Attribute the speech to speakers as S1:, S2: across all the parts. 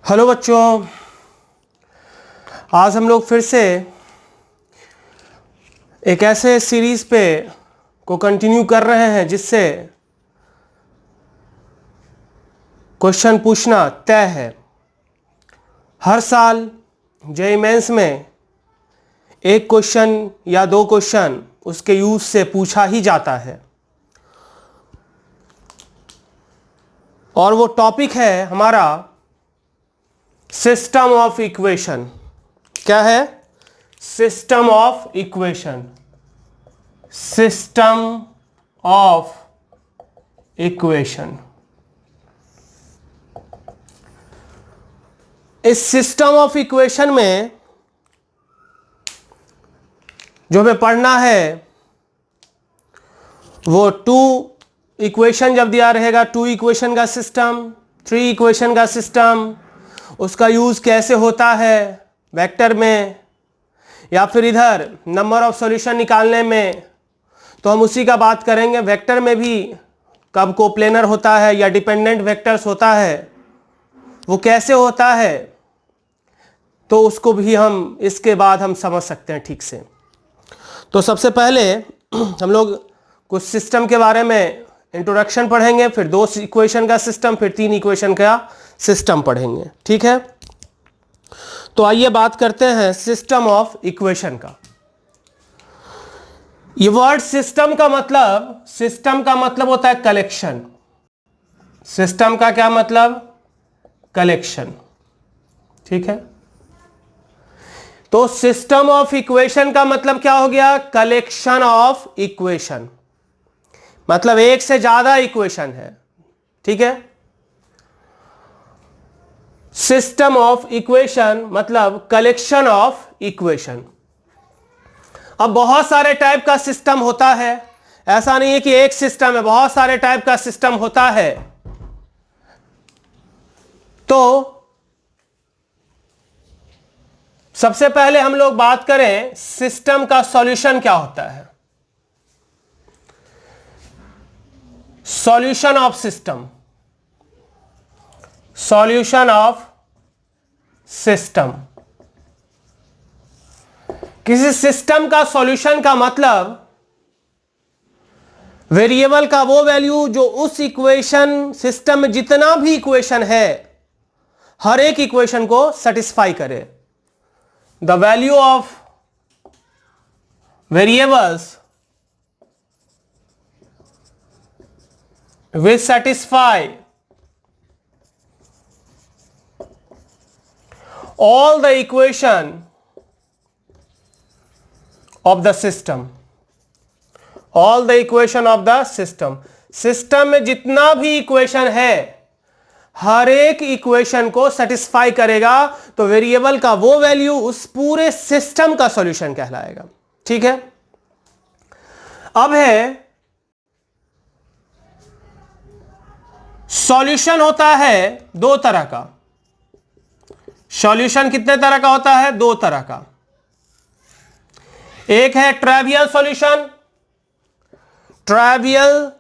S1: Hello बच्चों, आज हम लोग फिर से एक ऐसे सीरीज पे को कंटिन्यू कर रहे हैं जिससे क्वेश्चन पूछना तय है। हर साल जेईई मेंस में एक क्वेश्चन या दो क्वेश्चन उसके यूज से पूछा ही जाता है और वो टॉपिक है हमारा सिस्टम ऑफ इक्वेशन। क्या है? System of equation. System of equation. इस सिस्टम ऑफ इक्वेशन में जो हमें पढ़ना है वो टू इक्वेशन जब दिया रहेगा, टू इक्वेशन का सिस्टम, थ्री इक्वेशन का सिस्टम, उसका यूज कैसे होता है वेक्टर में या फिर इधर नंबर ऑफ सॉल्यूशन निकालने में, तो हम उसी का बात करेंगे। वेक्टर में भी कब कोप्लेनर होता है या डिपेंडेंट वेक्टर्स होता है, वो कैसे होता है, तो उसको भी हम इसके बाद हम समझ सकते हैं ठीक से। तो सबसे पहले हम लोग कुछ सिस्टम के बारे में इंट्रोडक्शन पढ़ेंगे, फिर दो इक्वेशन का सिस्टम, फिर तीन इक्वेशन का सिस्टम पढ़ेंगे। ठीक है, तो आइए बात करते हैं सिस्टम ऑफ इक्वेशन का। ये वर्ड सिस्टम का मतलब होता है कलेक्शन। सिस्टम का क्या मतलब? कलेक्शन। ठीक है, तो सिस्टम ऑफ इक्वेशन का मतलब क्या हो गया? Collection of equation. मतलब एक से ज्यादा इक्वेशन है। ठीक है, सिस्टम ऑफ इक्वेशन मतलब कलेक्शन ऑफ इक्वेशन। अब बहुत सारे टाइप का सिस्टम होता है, ऐसा नहीं है कि एक सिस्टम है, बहुत सारे टाइप का सिस्टम होता है। तो सबसे पहले हम लोग बात करें सिस्टम का सॉल्यूशन क्या होता है। Solution of system, solution of system. किसी सिस्टम का सॉल्यूशन का मतलब वेरिएबल का वो वैल्यू जो उस इक्वेशन सिस्टम में जितना भी इक्वेशन है हर एक इक्वेशन को सेटिस्फाई करे। The value of variables will satisfy all the equation of the system, all the equation of the system। System में जितना भी इक्वेशन है हर एक इक्वेशन को सेटिस्फाई करेगा, तो वेरिएबल का वो वैल्यू उस पूरे सिस्टम का सॉल्यूशन कहलाएगा। ठीक है, अब है सॉल्यूशन होता है दो तरह का। सॉल्यूशन कितने तरह का होता है? दो तरह का। एक है ट्राइवियल सॉल्यूशन, ट्राइवियल,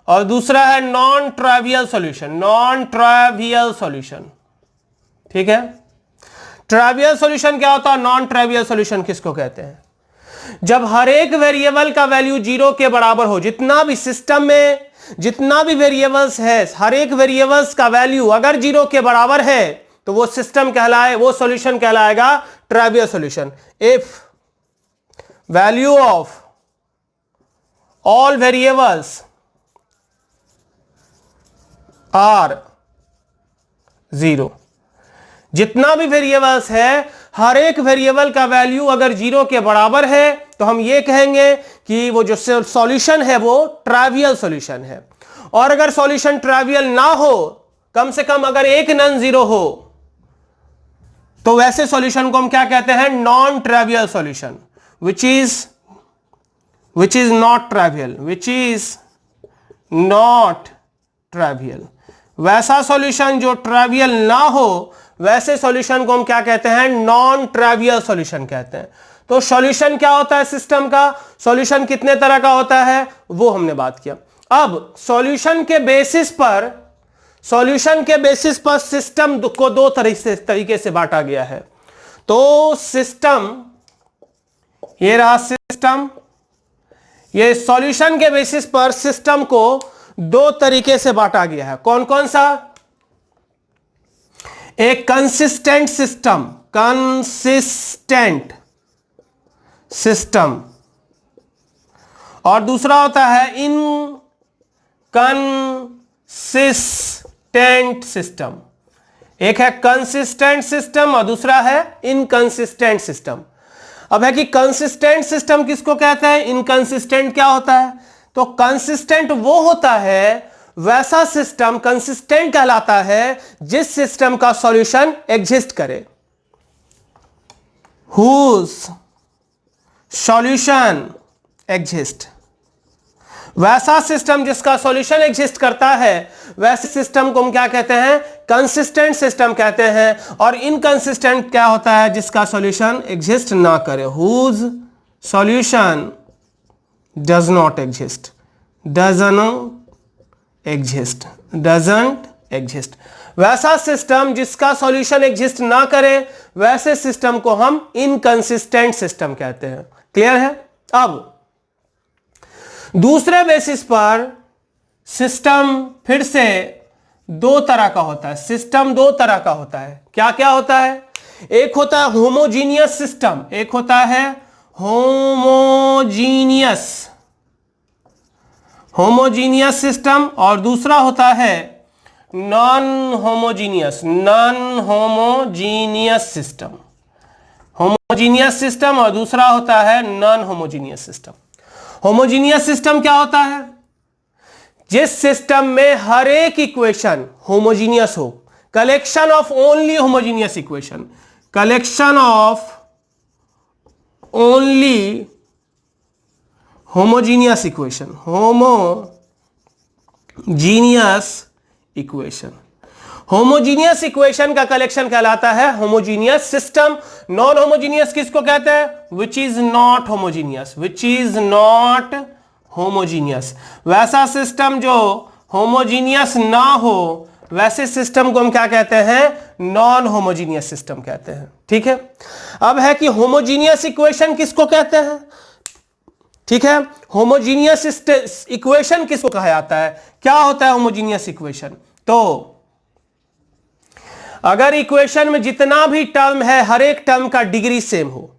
S1: और दूसरा है non trivial solution, non trivial solution. ठीक है, ट्राइवियल सॉल्यूशन क्या होता है? नॉन ट्राइवियल सॉल्यूशन किसको कहते हैं? जब हर एक वेरिएबल का वैल्यू जीरो के बराबर हो, जितना भी सिस्टम में जितना भी वेरिएबल्स है हर एक वेरिएबल्स का वैल्यू अगर जीरो के बराबर है तो वो सिस्टम कहलाए, वो सॉल्यूशन कहलाएगा trivial solution. If value of all variables are zero, जितना भी वेरिएबल्स है हर एक वेरिएबल का वैल्यू अगर जीरो के बराबर है तो हम ये कहेंगे कि वो जो सॉल्यूशन है वो ट्राइवियल सॉल्यूशन है। और अगर सॉल्यूशन ट्राइवियल ना हो, कम से कम अगर एक नॉन जीरो हो, तो वैसे सॉल्यूशन को हम क्या कहते हैं? Non trivial solution, which is not trivial, which is not trivial. वैसा सॉल्यूशन जो ट्राइवियल ना हो वैसे सॉल्यूशन को हम क्या कहते हैं? नॉन ट्राइवियल सॉल्यूशन कहते हैं। तो सॉल्यूशन क्या होता है सिस्टम का? सॉल्यूशन कितने तरह का होता है वो हमने बात किया। अब सॉल्यूशन के बेसिस पर सॉल्यूशन के बेसिस पर सिस्टम को दो तरीके से बांटा गया है। तो सिस्टम, ये रहा सिस्टम, ये सॉल्यूशन के बेसिस पर सिस्टम को दो तरीके से बांटा गया है। कौन कौन सा? एक कंसिस्टेंट सिस्टम, कंसिस्टेंट सिस्टम, और दूसरा होता है इनकंसिस्टेंट सिस्टम। एक है कंसिस्टेंट सिस्टम और दूसरा है इनकंसिस्टेंट सिस्टम। अब है कि कंसिस्टेंट सिस्टम किसको कहते हैं, इनकंसिस्टेंट क्या होता है? तो कंसिस्टेंट वो होता है, वैसा सिस्टम कंसिस्टेंट कहलाता है जिस सिस्टम का सॉल्यूशन एग्जिस्ट करे, हुज सॉल्यूशन एग्जिस्ट। वैसा सिस्टम जिसका सॉल्यूशन एग्जिस्ट करता है, वैसे सिस्टम को हम क्या कहते हैं? कंसिस्टेंट सिस्टम कहते हैं। और इनकंसिस्टेंट क्या होता है? जिसका सॉल्यूशन एग्जिस्ट ना करे, whose solution does not exist, doesn't exist. वैसा सिस्टम जिसका सॉल्यूशन एग्जिस्ट ना करे, वैसे सिस्टम को हम इनकंसिस्टेंट सिस्टम कहते हैं। क्लियर है? अब दूसरे बेसिस पर सिस्टम फिर से दो तरह का होता है। सिस्टम दो तरह का होता है। क्या क्या होता है? एक होता है होमोजीनियस सिस्टम, एक होता है होमोजीनियस सिस्टम, और दूसरा होता है non homogeneous system. Homogeneous system और दूसरा होता है non homogeneous system. Homogeneous system क्या होता है? जिस सिस्टम में हर एक इक्वेशन होमोजीनियस हो, collection of only homogeneous equation, collection of only homogeneous equation, homogeneous equation. Homogeneous equation का कलेक्शन कहलाता है होमोजीनियस सिस्टम। नॉन होमोजीनियस किसको कहते हैं? Which is not homogeneous, which is not homogeneous. वैसा सिस्टम जो होमोजीनियस ना हो, वैसे सिस्टम को हम क्या कहते हैं? नॉन होमोजीनियस सिस्टम कहते हैं। ठीक है? अब है कि होमोजीनियस इक्वेशन किसको कहते हैं? ठीक है, होमोजीनियस इक्वेशन किसको कहा जाता है? क्या होता है होमोजीनियस इक्वेशन? तो अगर इक्वेशन में जितना भी टर्म है, हर एक टर्म का डिग्री सेम हो,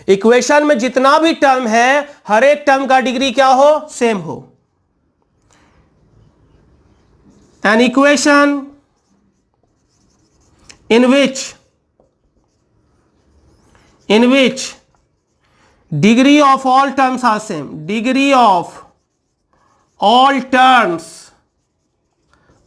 S1: इक्वेशन में जितना भी टर्म है, हर एक टर्म का डिग्री क्या हो? सेम हो। An equation in which degree of all terms are same, degree of all terms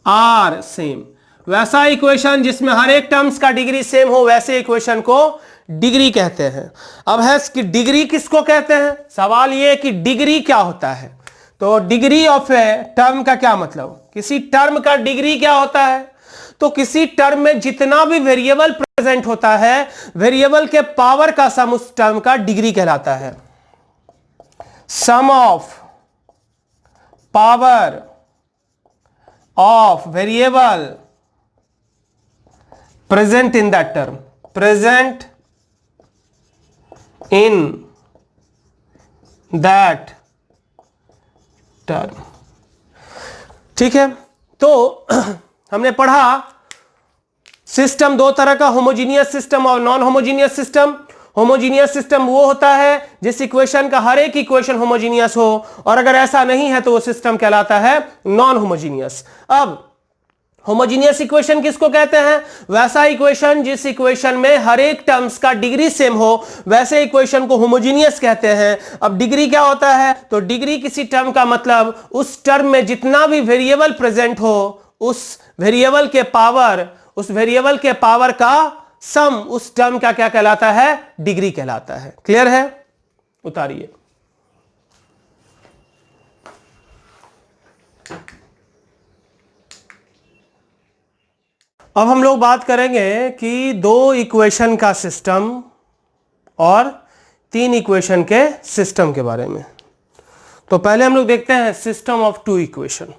S1: are same, वैसा इक्वेशन जिसमें हर एक टर्म्स का डिग्री सेम हो, वैसे इक्वेशन को डिग्री कहते हैं। अब है कि डिग्री किसको कहते हैं? सवाल ये कि डिग्री क्या होता है। तो डिग्री ऑफ ए टर्म का क्या मतलब? किसी टर्म का डिग्री क्या होता है? तो किसी टर्म में जितना भी वेरिएबल प्रेजेंट होता है, वेरिएबल के पावर का सम उस टर्म का डिग्री कहलाता है। Sum of power of variable present in that term, present in that term. ठीक है, तो हमने पढ़ा सिस्टम दो तरह का, होमोजीनियस सिस्टम और non homogeneous system. Homogeneous system वो होता है जिस इक्वेशन का हर एक इक्वेशन होमोजीनियस हो, और अगर ऐसा नहीं है तो वो सिस्टम कहलाता है नॉन होमोजीनियस। अब होमोजीनियस इक्वेशन किसको कहते हैं? वैसा इक्वेशन जिस इक्वेशन में हर एक टर्म्स का डिग्री सेम हो, वैसे इक्वेशन को होमोजीनियस कहते हैं। अब डिग्री क्या होता है? तो डिग्री किसी टर्म का मतलब उस टर्म में जितना भी वेरिएबल प्रेजेंट हो, उस वेरिएबल के पावर का सम उस टर्म का क्या कहलाता है? डिग्री कहलाता है। क्लियर है? उतारिए। अब हम लोग बात करेंगे कि दो इक्वेशन का सिस्टम और तीन इक्वेशन के सिस्टम के बारे में। तो पहले हम लोग देखते हैं system of two equation.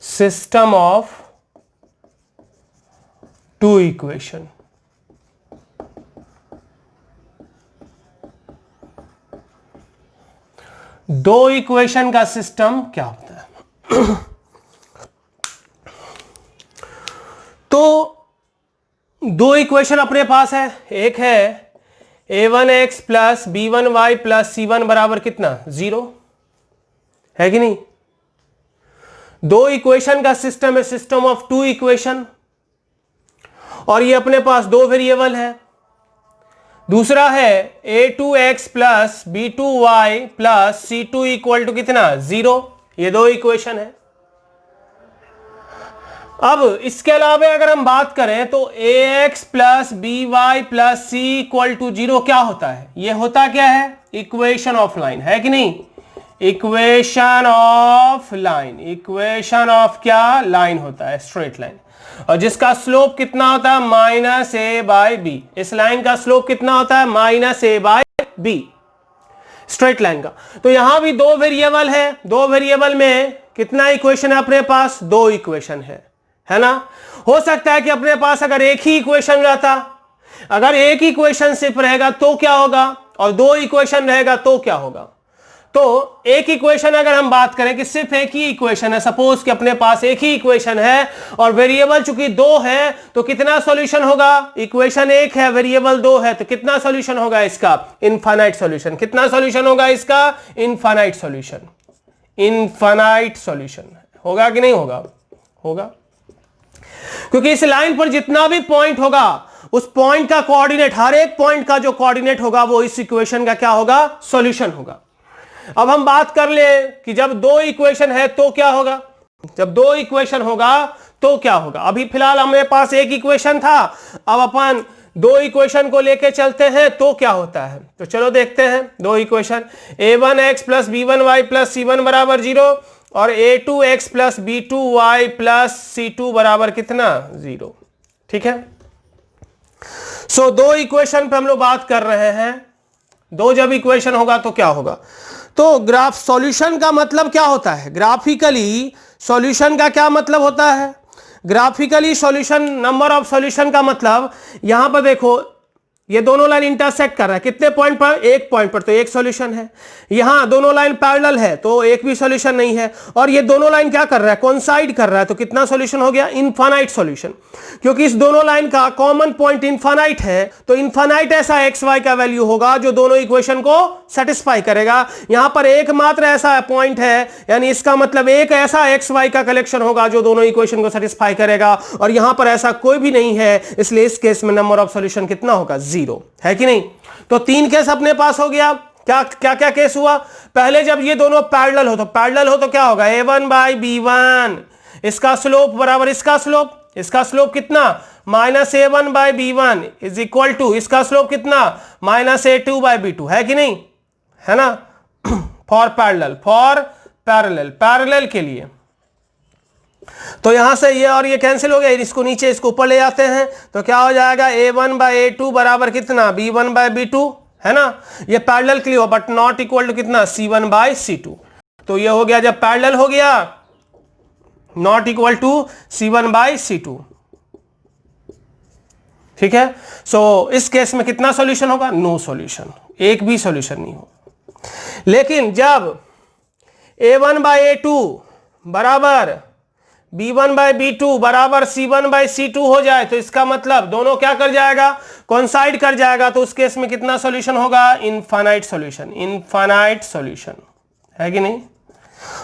S1: System of two equation. दो इक्वेशन का सिस्टम क्या होता है? तो दो इक्वेशन अपने पास है, एक है a1x plus b1y plus c1 बराबर कितना 0 है कि नहीं। दो इक्वेशन का सिस्टम है, सिस्टम ऑफ टू इक्वेशन, और ये अपने पास दो वेरिएबल है। दूसरा है a2x plus b2y plus c2 equal to कितना 0, ये दो इक्वेशन है। अब इसके अलावा अगर हम बात करें तो ax plus by plus c equal to 0 क्या होता है? ये होता क्या है? इक्वेशन ऑफ लाइन, है कि नहीं? Equation of line, equation of क्या? लाइन होता है, स्ट्रेट लाइन, और जिसका स्लोप कितना होता है? माइनस ए बाय बी। इस लाइन का स्लोप कितना होता है? माइनस ए बाय बी, स्ट्रेट लाइन का। तो यहां भी दो वेरिएबल है, दो वेरिएबल में कितना इक्वेशन है अपने पास? दो इक्वेशन है ना। हो सकता है कि अपने पास अगर एक ही इक्वेशन रहता, अगर एक इक्वेशन सिर्फ रहेगा तो क्या होगा, और दो इक्वेशन रहेगा तो क्या होगा। तो एक इक्वेशन अगर हम बात करें कि सिर्फ एक ही इक्वेशन है, सपोज कि अपने पास एक ही इक्वेशन है और वेरिएबल चूंकि दो है, तो कितना सॉल्यूशन होगा? इक्वेशन एक है, वेरिएबल दो है, तो कितना सॉल्यूशन होगा इसका? Infinite solution. कितना सॉल्यूशन होगा इसका? Infinite solution. इनफाइनाइट सॉल्यूशन होगा कि नहीं होगा? होगा, क्योंकि इस लाइन पर जितना भी पॉइंट होगा उस पॉइंट का कोऑर्डिनेट, हर एक पॉइंट का जो कोऑर्डिनेट होगा वो इस इक्वेशन का क्या होगा? सॉल्यूशन होगा। अब हम बात कर ले कि जब दो इक्वेशन है तो क्या होगा, जब दो इक्वेशन होगा तो क्या होगा। अभी फिलहाल हमारे पास एक इक्वेशन था, अब अपन दो इक्वेशन को लेके चलते हैं तो क्या होता है। तो चलो देखते हैं दो equation, a1x plus b1y plus c1 बराबर 0 और a2x plus b2y plus c2 बराबर कितना 0। ठीक है, सो दो इक्वेशन पे हम लोग बात कर रहे हैं। दो जब इक्वेशन होगा तो क्या होगा, तो ग्राफ सॉल्यूशन का मतलब क्या होता है? ग्राफिकली सॉल्यूशन का क्या मतलब होता है? Graphically solution, number of solution का मतलब, यहां पर देखो ये दोनों लाइन इंटरसेक्ट कर रहा है, कितने पॉइंट पर? एक पॉइंट पर, तो एक सॉल्यूशन है। यहां दोनों लाइन पैरेलल है तो एक भी सॉल्यूशन नहीं है, और ये दोनों लाइन क्या कर रहा है? कोइंसाइड कर रहा है, तो कितना सॉल्यूशन हो गया? Infinite solution. क्योंकि इस दोनों लाइन का कॉमन पॉइंट इनफाइनाइट है, तो इनफाइनाइट ऐसा एक्स वाई का वैल्यू होगा जो दोनों इक्वेशन को सेटिस्फाई करेगा। यहां पर एकमात्र ऐसा पॉइंट है, यानी इसका मतलब एक ऐसा एक्स वाई का कलेक्शन होगा जो दोनों इक्वेशन को सेटिस्फाई करेगा, और यहां पर ऐसा कोई भी नहीं है, इसलिए इस केस में नंबर ऑफ सॉल्यूशन कितना होगा? 0, है कि नहीं। तो तीन केस अपने पास हो गया। क्या क्या क्या केस हुआ? पहले जब ये दोनों पैरेलल हो, तो पैरेलल हो तो क्या होगा? a1 बाई b1, इसका स्लोप बराबर इसका स्लोप, इसका स्लोप कितना? Minus a1 by b1 is equal to इसका स्लोप कितना? माइनस a2 बाई b2, है कि नहीं, है ना। For parallel, for parallel, parallel के लिए। तो यहां से ये और ये कैंसिल हो गया, इसको नीचे इसको ऊपर ले जाते हैं तो क्या हो जाएगा? a1 बाई a2 बराबर कितना? b1 बाई b2, है ना। ये पैरेलल के लिए हो, बट नॉट इक्वल टू कितना? c1 by c2। तो ये हो गया, जब पैरेलल हो गया not equal to c1 by c2। ठीक है, सो इस केस में कितना सॉल्यूशन होगा? नो सॉल्यूशन, एक भी सॉल्यूशन नहीं होगा। लेकिन जब a1 बाई a2 बराबर b1 बाई b2 बराबर c1 बाई c2 हो जाए, तो इसका मतलब दोनों क्या कर जाएगा? कोइंसाइड कर जाएगा। तो उस केस में कितना सॉल्यूशन होगा? इनफाइनाइट सॉल्यूशन, इनफाइनाइट सॉल्यूशन, है कि नहीं।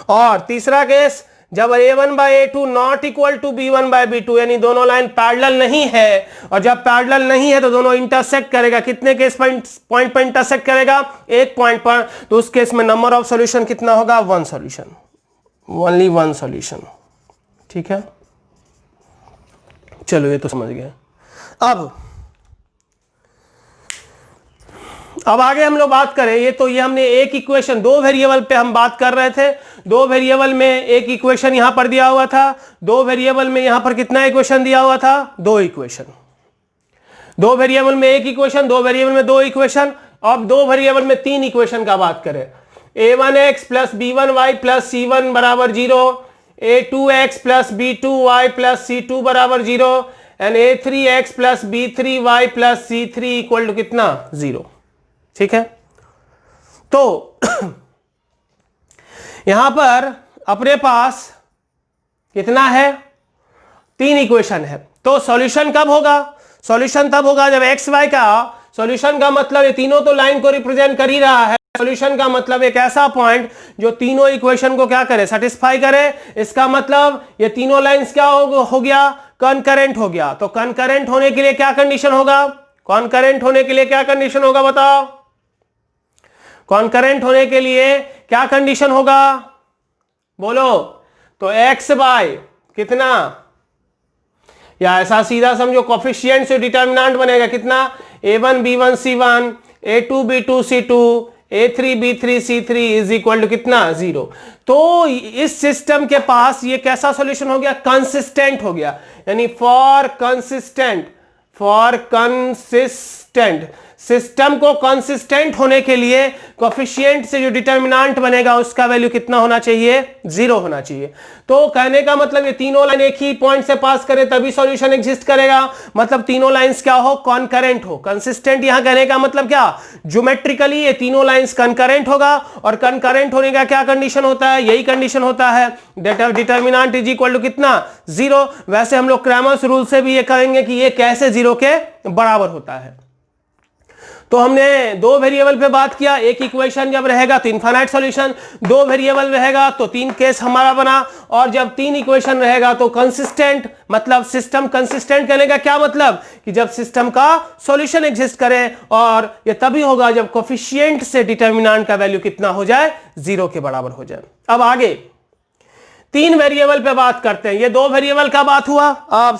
S1: और तीसरा केस, जब a1 by a2 not equal to b1 by b2, यानी दोनों लाइन पैरेलल नहीं है, और जब पैरेलल नहीं है तो दोनों इंटरसेक्ट करेगा। कितने केस पॉइंट पर इंटरसेक्ट करेगा? एक पॉइंट पर। तो उस केस में नंबर ऑफ सॉल्यूशन कितना होगा? One solution, only one solution. ठीक है, चलो ये तो समझ गए। अब आगे हम लोग बात करें, ये हमने एक इक्वेशन, दो वेरिएबल पे हम बात कर रहे थे। दो वेरिएबल में एक इक्वेशन यहां पर दिया हुआ था, दो वेरिएबल में यहां पर कितना इक्वेशन दिया हुआ था? दो इक्वेशन। दो वेरिएबल में एक इक्वेशन, दो वेरिएबल में दो इक्वेशन। अब दो वेरिएबल में तीन इक्वेशन का बात करें, a1x plus b1y plus c1 बराबर 0, a2x plus b2y plus c2 बराबर 0, and a3x plus b3y plus c3 equal to कितना 0। ठीक है, तो यहां पर अपने पास कितना है 3 इक्वेशन है। तो सॉल्यूशन कब होगा, सॉल्यूशन तब होगा जब एक्स वाई का, सॉल्यूशन का मतलब ये तीनों तो लाइन को रिप्रेजेंट कर ही रहा है, सॉल्यूशन का मतलब एक ऐसा पॉइंट जो तीनों इक्वेशन को क्या करे, सेटिस्फाई करे। इसका मतलब ये तीनों लाइंस क्या हो गया, कॉन्करेंट हो गया। तो कॉन्करेंट होने के लिए क्या कंडीशन होगा, कॉन्करेंट होने के लिए क्या कंडीशन होगा बताओ, कॉन्करेंट होने के लिए क्या कंडीशन होगा बोलो। तो एक्स बाय कितना, या ऐसा सीधा समझो कोफिशिएंट से डिटर्मिनेंट बनेगा कितना, a1 b1 c1 a2 b2 c2 a3 b3 c3 is equal to कितना 0। तो इस सिस्टम के पास ये कैसा सॉल्यूशन हो गया, कंसिस्टेंट हो गया, यानी फॉर कंसिस्टेंट सिस्टम को कंसिस्टेंट होने के लिए कोफिशिएंट से जो डिटर्मिनेंट बनेगा उसका वैल्यू कितना होना चाहिए, 0 होना चाहिए। तो कहने का मतलब ये तीनों लाइन एक ही पॉइंट से पास करे तभी सॉल्यूशन एग्जिस्ट करेगा, मतलब तीनों लाइंस क्या हो, कॉन्करेंट हो। कंसिस्टेंट यहां कहने का मतलब क्या, ज्योमेट्रिकली ये तीनों लाइंस कॉन्करेंट होगा, और कॉन्करेंट होने का क्या कंडीशन होता है, यही कंडीशन होता है डिटर्मिनेंट इज इक्वल टू कितना 0। वैसे हम लोग क्रैमर्स रूल से भी ये कहेंगे कि ये कैसे 0 के बराबर होता है। तो हमने दो वेरिएबल पे बात किया, एक इक्वेशन जब रहेगा तो इनफाइनाइट सॉल्यूशन, दो वेरिएबल रहेगा तो 3 केस हमारा बना, और जब 3 इक्वेशन रहेगा तो कंसिस्टेंट, मतलब सिस्टम कंसिस्टेंट कहने का क्या मतलब कि जब सिस्टम का सॉल्यूशन एग्जिस्ट करे, और ये तभी होगा जब कोफिशिएंट से डिटर्मिनेंट का वैल्यू कितना हो जाए, 0 के बराबर हो जाए। अब आगे 3 वेरिएबल पे बात करते हैं, ये 2 वेरिएबल का बात हुआ, अब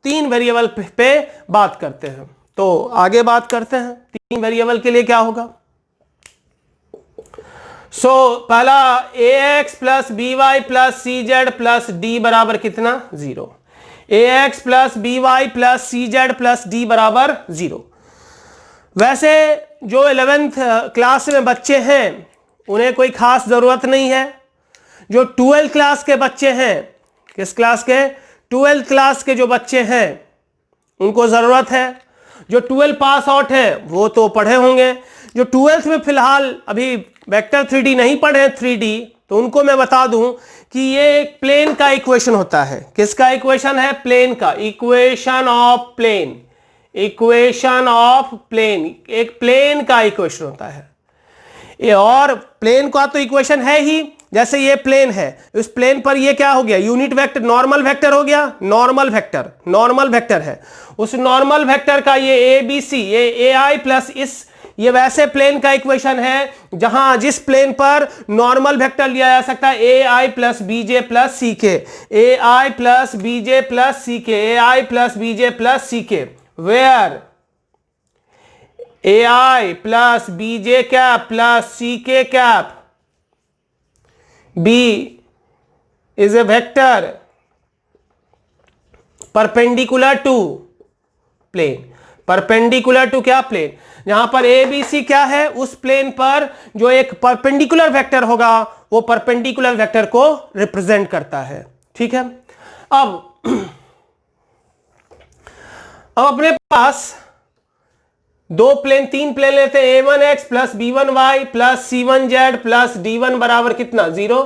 S1: 3 वेरिएबल पे बात करते हैं। तो आगे बात करते हैं 3 वेरिएबल के लिए क्या होगा। पहला ax plus by plus cz plus d बराबर कितना 0, ax plus by plus cz plus d बराबर 0। वैसे जो 11th क्लास में बच्चे हैं उन्हें कोई खास जरूरत नहीं है, जो 12th क्लास के बच्चे हैं, किस क्लास के, 12th क्लास के जो बच्चे हैं उनको जरूरत है, जो 12 पास आउट है वो तो पढ़े होंगे, जो 12th में फिलहाल अभी वेक्टर 3D नहीं पढ़े 3D, तो उनको मैं बता दूं कि ये एक प्लेन का इक्वेशन होता है। किसका इक्वेशन है, प्लेन का, equation of plane, equation of plane, एक प्लेन का इक्वेशन होता है ये। और प्लेन का तो इक्वेशन है ही, जैसे ये प्लेन है, इस प्लेन पर ये क्या हो गया, यूनिट वेक्टर, नॉर्मल वेक्टर हो गया, नॉर्मल वेक्टर है। उस नॉर्मल वेक्टर का ये ए बी सी, ये ए आई प्लस इस, ये वैसे प्लेन का इक्वेशन है जहां जिस प्लेन पर नॉर्मल वेक्टर लिया जा सकता है A I plus B J plus C K, A I plus B J plus C K, A I plus B J plus C K, where A I plus B J cap plus C K cap B is a vector perpendicular to plane, perpendicular to क्या plane, जहां पर A B C क्या है, उस plane पर जो एक perpendicular vector होगा वो परपेंडिकुलर वेक्टर को रिप्रेजेंट करता है। ठीक है, अब अपने पास 3 प्लेन लेते हैं, a1x plus b1y plus c1z plus d1 बराबर कितना 0,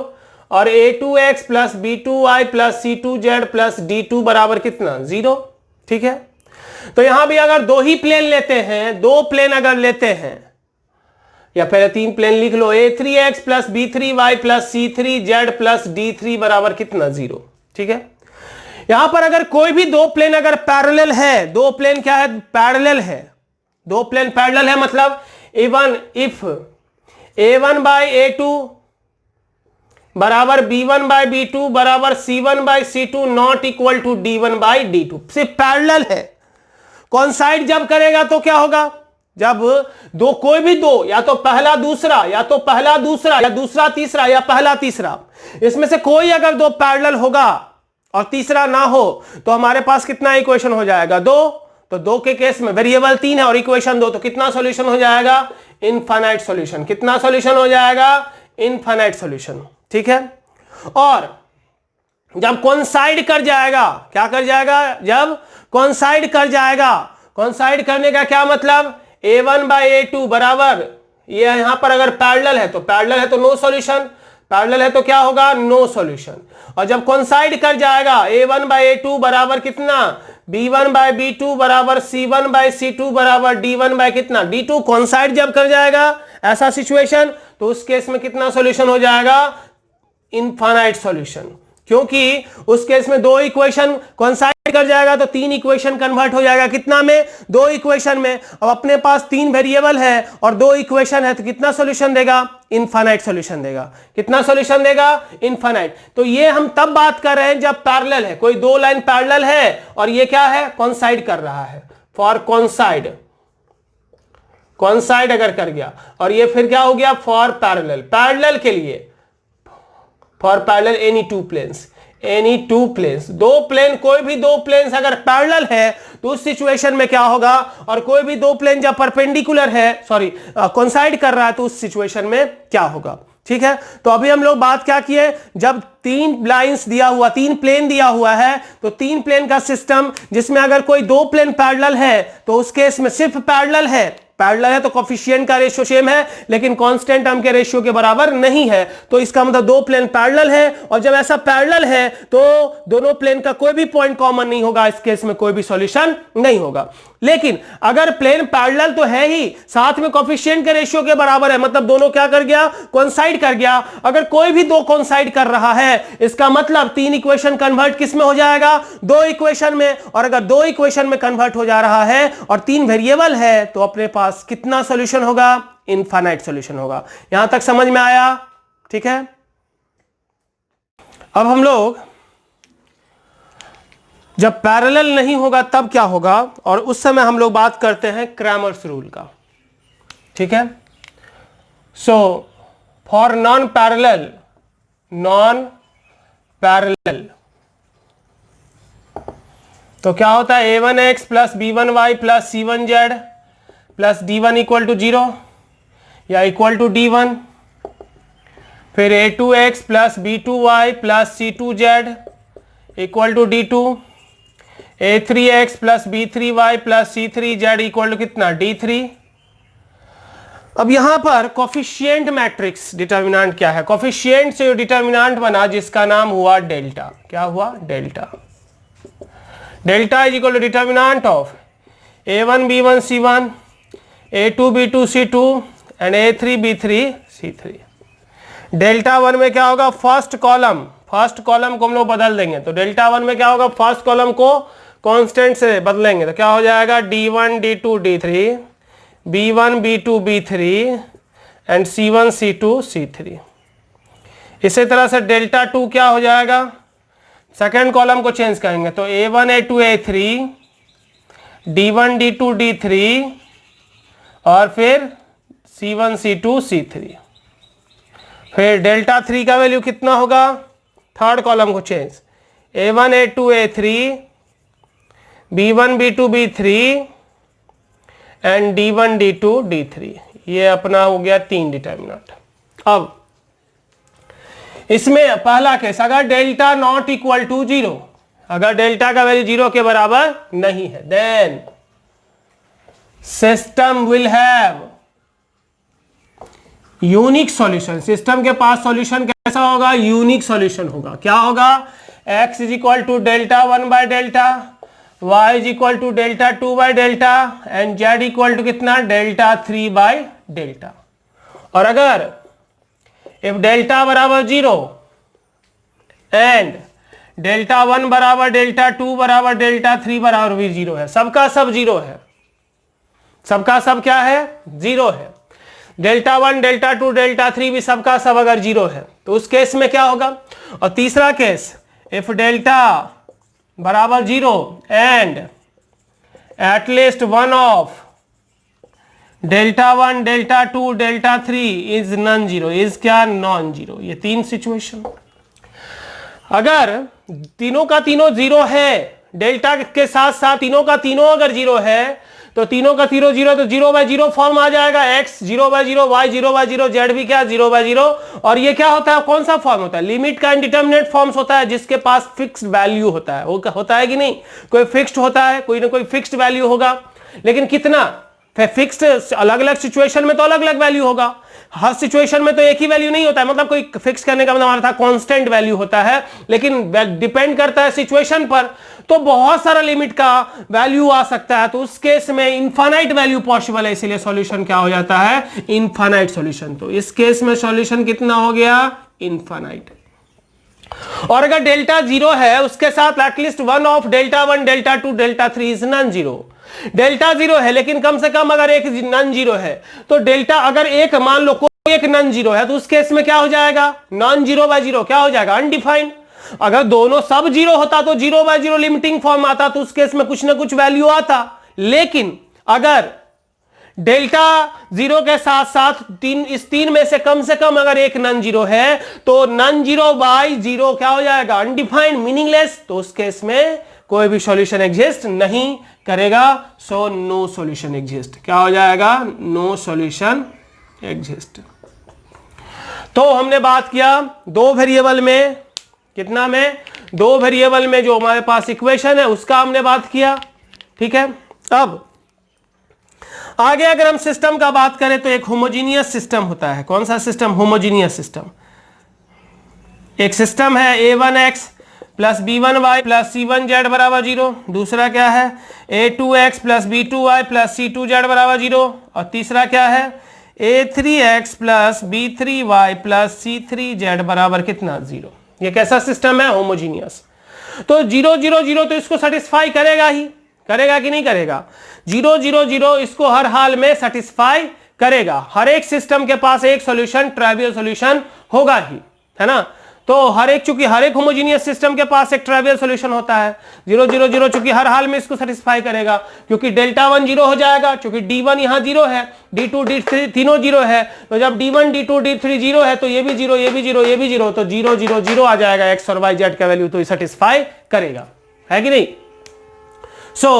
S1: और a2x plus b2y plus c2z plus d2 बराबर कितना 0। ठीक है, तो यहां भी अगर 2 ही प्लेन लेते हैं, 2 प्लेन अगर लेते हैं, या पहले 3 प्लेन लिख लो, a3x plus b3y plus c3z plus d3 बराबर कितना 0। ठीक है, यहां पर अगर कोई भी 2 प्लेन अगर पैरेलल है, 2 प्लेन क्या है, पैरेलल है, 2 प्लेन पैरेलल है, मतलब even if a1 by a2 बराबर b1 बाई b2 बराबर c1 by c2 not equal to d1 by d2, सिर्फ पैरेलल है। कॉन्साइड जब करेगा तो क्या होगा, जब कोई भी 2, या तो पहला दूसरा, या तो पहला दूसरा, या दूसरा तीसरा, या पहला तीसरा, इसमें से कोई अगर 2 पैरेलल होगा और तीसरा ना हो तो हमारे पास कितना इक्वेशन हो जाएगा, 2। तो 2 के केस में वेरिएबल 3 है और इक्वेशन 2, तो कितना सॉल्यूशन हो जाएगा, इनफाइनाइट सॉल्यूशन। कितना सॉल्यूशन हो जाएगा, इनफाइनाइट सॉल्यूशन। ठीक है, और जब कोइंसाइड कर जाएगा, क्या कर जाएगा, जब कॉन्साइड कर जाएगा। कॉन्साइड करने का क्या मतलब, A1/A2 बराबर, ये यहां पर अगर पैरेलल है तो नो सॉल्यूशन, पैरेलल है तो क्या होगा, नो सॉल्यूशन। और जब कॉन्साइड कर जाएगा A1/A2 बराबर कितना, B1/B2 बराबर C1/C2 बराबर D1 कितना, D2। कॉन्साइड जब कर जाएगा ऐसा सिचुएशन, तो उस केस में कितना सॉल्यूशन हो जाएगा, इनफाइनाइट सॉल्यूशन। क्योंकि उस केस में दो इक्वेशन कॉन्साइड कर जाएगा तो तीन इक्वेशन कन्वर्ट हो जाएगा कितना में, दो इक्वेशन में। अब अपने पास तीन वेरिएबल है और दो इक्वेशन है, तो कितना सॉल्यूशन देगा, इनफाइनाइट सॉल्यूशन देगा। कितना सॉल्यूशन देगा, इनफाइनाइट। तो ये हम तब बात कर रहे हैं जब पैरेलल है, कोई दो लाइन पैरेलल है और ये क्या है, कॉन्साइड कर रहा है। फॉर कॉन्साइड, कॉन्साइड अगर कर गया, और ये फिर क्या हो गया, फॉर पैरेलल, पैरेलल के लिए, for parallel any two planes, any two planes, दो प्लेन, कोई भी दो प्लेन्स अगर पैरेलल है तो उस सिचुएशन में क्या होगा, और कोई भी दो प्लेन जब परपेंडिकुलर है, सॉरी कॉन्साइड कर रहा है, तो उस सिचुएशन में क्या होगा। ठीक है, तो अभी हम लोग बात क्या किए, जब तीन लाइंस दिया हुआ, तीन प्लेन दिया हुआ है, तो तीन प्लेन का सिस्टम जिसमें अगर कोई दो प्लेन पैरेलल है तो उस केस में सिर्फ पैरेलल है, पैरेलल है तो कोफिशिएंट का रेशियो सेम है, लेकिन कांस्टेंट टर्म के रेशियो के बराबर नहीं है। तो इसका मतलब दो प्लेन पैरेलल है, और जब ऐसा पैरेलल है तो दोनों प्लेन का कोई भी पॉइंट कॉमन नहीं होगा, इस केस में कोई भी सॉल्यूशन नहीं होगा। लेकिन अगर प्लेन पैरेलल तो है ही, साथ में कोफिशिएंट के रेशियो के बराबर है, मतलब दोनों क्या कर गया, कोइंसाइड कर गया। अगर कोई भी दो कोइंसाइड कर रहा है, इसका मतलब तीन इक्वेशन कन्वर्ट किस में हो जाएगा, दो इक्वेशन में। और अगर दो इक्वेशन में कन्वर्ट हो जा रहा है और तीन वेरिएबल है, तो अपने पास कितना सॉल्यूशन होगा, इनफाइनाइट सॉल्यूशन होगा। यहां तक समझ में आया, ठीक है। अब हम लोग जब पैरेलल नहीं होगा तब क्या होगा, और उस समय हम लोग बात करते हैं क्रैमर्स रूल का। ठीक है, so for non parallel, non parallel तो क्या होता है, A1x plus B1y plus C1z plus D1 equal to 0 या इक्वल टू D1। फिर A2x plus B2y plus C2z equal to D2। A3x plus B3y plus C3z equal to कितना, D3। अब यहां पर कोफिशिएंट मैट्रिक्स डिटर्मिनेंट क्या है, coefficient से determinant बना जिसका नाम हुआ डेल्टा। क्या हुआ, delta. Delta is equal to determinant of A1 B1 C1, A2 B2 C2 and A3 B3 C3। Delta one में क्या होगा, फर्स्ट कॉलम, फर्स्ट कॉलम को हम लोग बदल देंगे, तो डेल्टा वन में क्या होगा, फर्स्ट कॉलम को कांस्टेंट से बदलेंगे, तो क्या हो जाएगा, D1 D2 D3, B1 B2 B3 and C1 C2 C3। इसी तरह से डेल्टा टू क्या हो जाएगा, सेकेंड कॉलम को चेंज करेंगे, तो A1 A2 A3, D1 D2 D3 और फिर C1 C2 C3। फिर डेल्टा थ्री का वैल्यू कितना होगा, थर्ड कॉलम को change, A1 A2 A3, B1 B2 B3 and D1 D2 D3। ये अपना हो गया तीन डिटर्मिनेंट। अब इसमें पहला केस, अगर डेल्टा नॉट इक्वल टू 0, अगर डेल्टा का वैल्यू 0 के बराबर नहीं है, then system will have unique solution. System के पास सॉल्यूशन कैसा होगा, यूनिक सॉल्यूशन होगा। क्या होगा, x is equal to delta 1 by delta, y is equal to delta 2 by delta and z equal to कितना, डेल्टा 3 बाय डेल्टा। और अगर इफ डेल्टा बराबर 0 एंड डेल्टा 1 बराबर डेल्टा 2 बराबर डेल्टा 3 बराबर भी 0 है, सबका सब 0 है, सबका सब क्या है, 0 है। डेल्टा 1 डेल्टा 2 डेल्टा 3 भी सबका सब अगर 0 है, तो उस केस में क्या होगा। और तीसरा केस, इफ डेल्टा बराबर 0 and at least one of delta 1 delta 2 delta 3 is non zero, is क्या, नॉन जीरो। ये तीन सिचुएशन, अगर तीनों का तीनों 0 है, डेल्टा के साथ साथ तीनों का तीनों अगर 0 है, तो तीनों का 0 0, तो 0/0 फॉर्म आ जाएगा, x 0/0, y 0/0, z भी क्या 0/0। और ये क्या होता है, कौन सा फॉर्म होता है, लिमिट का इंडिटरमिनेट फॉर्म्स होता है, जिसके पास फिक्स्ड वैल्यू होता है। वो होता है कि नहीं, कोई फिक्स्ड होता है, कोई ना कोई फिक्स्ड वैल्यू होगा, लेकिन कितना फिक्स्ड, अलग अलग सिचुएशन में तो अलग अलग वैल्यू होगा, हर सिचुएशन में तो एक ही वैल्यू नहीं होता है। मतलब कोई फिक्स करने का मतलब हमारा था कांस्टेंट वैल्यू होता है, लेकिन डिपेंड करता है सिचुएशन पर, तो बहुत सारा लिमिट का वैल्यू आ सकता है। तो उस केस में इनफाइनाइट वैल्यू पॉसिबल है, इसीलिए सॉल्यूशन क्या हो जाता है, इनफाइनाइट सॉल्यूशन। तो इस केस में सॉल्यूशन कितना हो गया, इनफाइनाइट। और अगर डेल्टा 0 है, उसके साथ at least one of delta 1, delta 2, delta 3 is non zero. Delta 0 है, लेकिन कम से कम अगर एक नॉन जीरो है, तो डेल्टा अगर एक मान लो कोई एक नॉन जीरो है, तो उस केस में क्या हो जाएगा, नॉन 0/0 क्या हो जाएगा, अनडिफाइंड। अगर दोनों सब 0 होता तो 0/0 लिमिटिंग फॉर्म आता, तो उस केस में कुछ ना कुछ वैल्यू आता। लेकिन अगर डेल्टा 0 के साथ साथ इस तीन में से कम अगर एक नॉन जीरो है, तो नॉन 0/0 क्या हो जाएगा, अनडिफाइंड, मीनिंगलेस। तो उस केस में कोई भी सॉल्यूशन एग्जिस्ट नहीं करेगा। सो नो सॉल्यूशन एग्जिस्ट, क्या हो जाएगा, नो सॉल्यूशन एग्जिस्ट। तो हमने बात किया दो वेरिएबल में, कितना में, दो वेरिएबल में जो हमारे पास इक्वेशन है उसका हमने बात किया, ठीक है। अब आगे अगर हम सिस्टम का बात करें तो एक होमोजीनियस सिस्टम होता है। कौन सा सिस्टम, होमोजीनियस सिस्टम। एक सिस्टम है a1x plus b1y plus c1z बराबर 0। दूसरा क्या है, a2x plus b2y plus c2z बराबर 0। और तीसरा क्या है, a3x plus b3y plus c3z बराबर कितना, 0। ये कैसा सिस्टम है, होमोजीनियस। तो 0 0 0 तो इसको सेटिस्फाई करेगा ही, करेगा कि नहीं करेगा, 0 0 0 इसको हर हाल में सेटिस्फाई करेगा। हर एक सिस्टम के पास एक सॉल्यूशन, ट्राइवियल सॉल्यूशन होगा ही, है ना। तो हर एक, चूंकि हर एक होमोजीनियस सिस्टम के पास एक ट्राइवियल सॉल्यूशन होता है, 0 0 0 चूंकि हर हाल में इसको सेटिस्फाई करेगा, क्योंकि डेल्टा 1 0 हो जाएगा, क्योंकि d1 यहां 0 है, d2 d3 तीनों 0 है। तो जब d1 d2 d3 0 है, तो ये भी 0, ये भी 0, ये भी 0, तो 0 0 0 आ जाएगा x और y z का वैल्यू, तो ये सेटिस्फाई करेगा, है कि नहीं। सो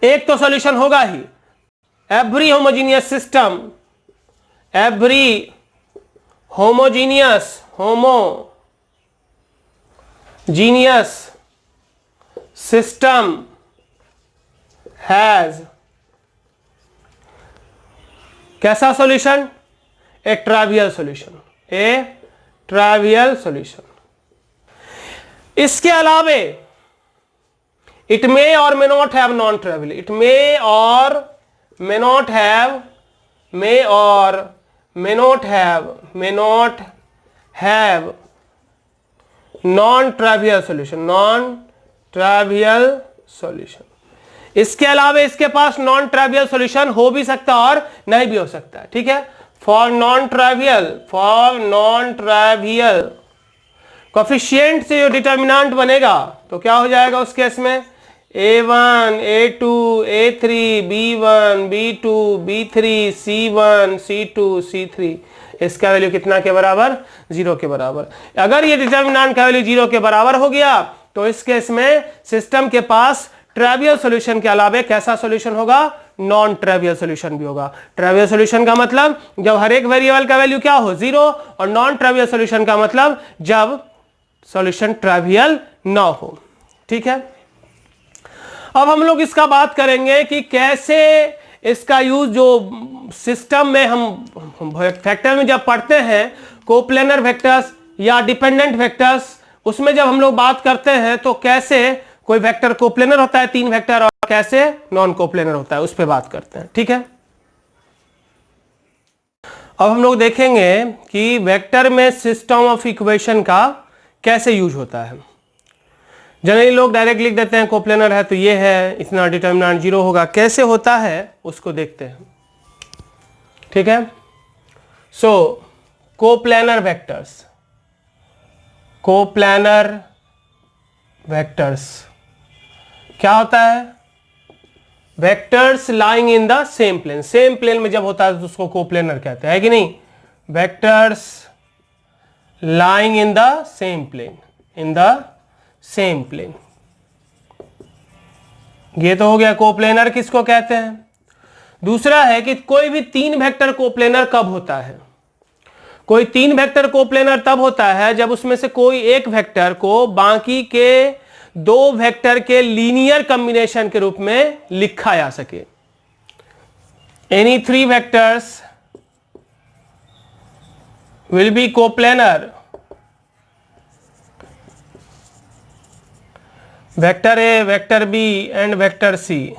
S1: एक तो सॉल्यूशन होगा ही। Every homogeneous system, every homogeneous system has कैसा solution, a trivial solution, a trivial solution. इसके अलावे it may or may not have non-trivial, it may or may not have, may or may not have, may not have non-trivial solution, non-trivial solution। इसके अलावा इसके पास non trivial solution हो भी सकता है और नहीं भी हो सकता है, ठीक है। फॉर नॉन ट्राइवियल कोफिशिएंट से जो डिटर्मिनेंट बनेगा, तो क्या हो जाएगा उस केस में, a1 a2 a3 b1 b2 b3 c1 c2 c3, इसका वैल्यू कितना के बराबर, 0 के बराबर। अगर ये डिटर्मिनेंट का वैल्यू 0 के बराबर हो गया, तो इस केस में सिस्टम के पास ट्राइवियल सॉल्यूशन के अलावा कैसा सॉल्यूशन होगा, नॉन ट्राइवियल सॉल्यूशन भी होगा। ट्राइवियल सॉल्यूशन का मतलब जब हर एक वेरिएबल का वैल्यू क्या हो, 0, और नॉन ट्राइवियल सॉल्यूशन का मतलब जब सॉल्यूशन ट्राइवियल ना हो, ठीक है। अब हम लोग इसका बात करेंगे कि कैसे इसका यूज, जो सिस्टम में हम वेक्टर में जब पढ़ते हैं, कोप्लेनर वेक्टर्स या डिपेंडेंट वेक्टर्स, उसमें जब हम लोग बात करते हैं तो कैसे कोई वेक्टर कोप्लेनर होता है 3 वेक्टर, और कैसे नॉन कोप्लेनर होता है, उस पर बात करते हैं, ठीक है। अब हम लोग देखेंगे कि वेक्टर में सिस्टम ऑफ इक्वेशन का कैसे यूज होता है। जनरली लोग डायरेक्ट लिख देते हैं कोप्लेनर है तो ये है, इतना डिटर्मिनेंट 0 होगा। कैसे होता है उसको देखते हैं, ठीक है। सो कोप्लेनर वेक्टर्स क्या होता है, vectors lying in the same plane. Same plane में जब होता है तो उसको कोप्लेनर कहते हैं, कि नहीं। Vectors lying in the same plane, ये तो हो गया कोप्लेनर किसको कहते हैं। दूसरा है कि कोई भी 3 वेक्टर कोप्लेनर कब होता है। कोई 3 वेक्टर कोप्लेनर तब होता है जब उसमें से कोई एक वेक्टर को बाकी के 2 वेक्टर के लीनियर कॉम्बिनेशन के रूप में लिखा जा सके। Any 3 vectors will be coplanar. Vector A, vector B and vector C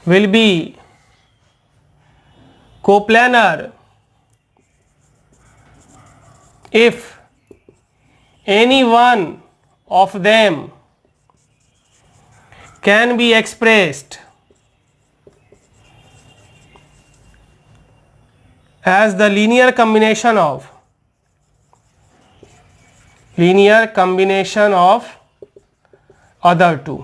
S1: will be coplanar if any one of them can be expressed as the linear combination of other two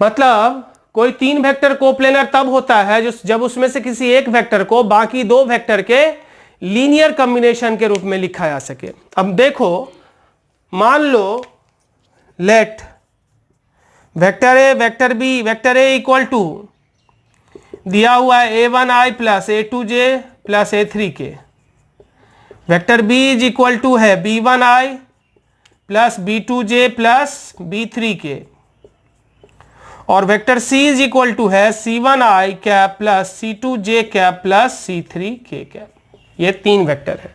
S1: मतलब कोई 3 vector coplanar तब होता है जब उसमें से किसी एक वेक्टर को बाकी 2 वेक्टर के लीनियर कॉम्बिनेशन के रूप में लिखा जा सके। अब देखो, मान लो let vector A, vector B, vector A equal to दिया हुआ है a1i plus a2j plus a3k। Vector B is equal to है b1i plus b2j plus b3k और vector c is equal to है c1i cap plus c2j cap plus c3k cap. ये 3 vector है।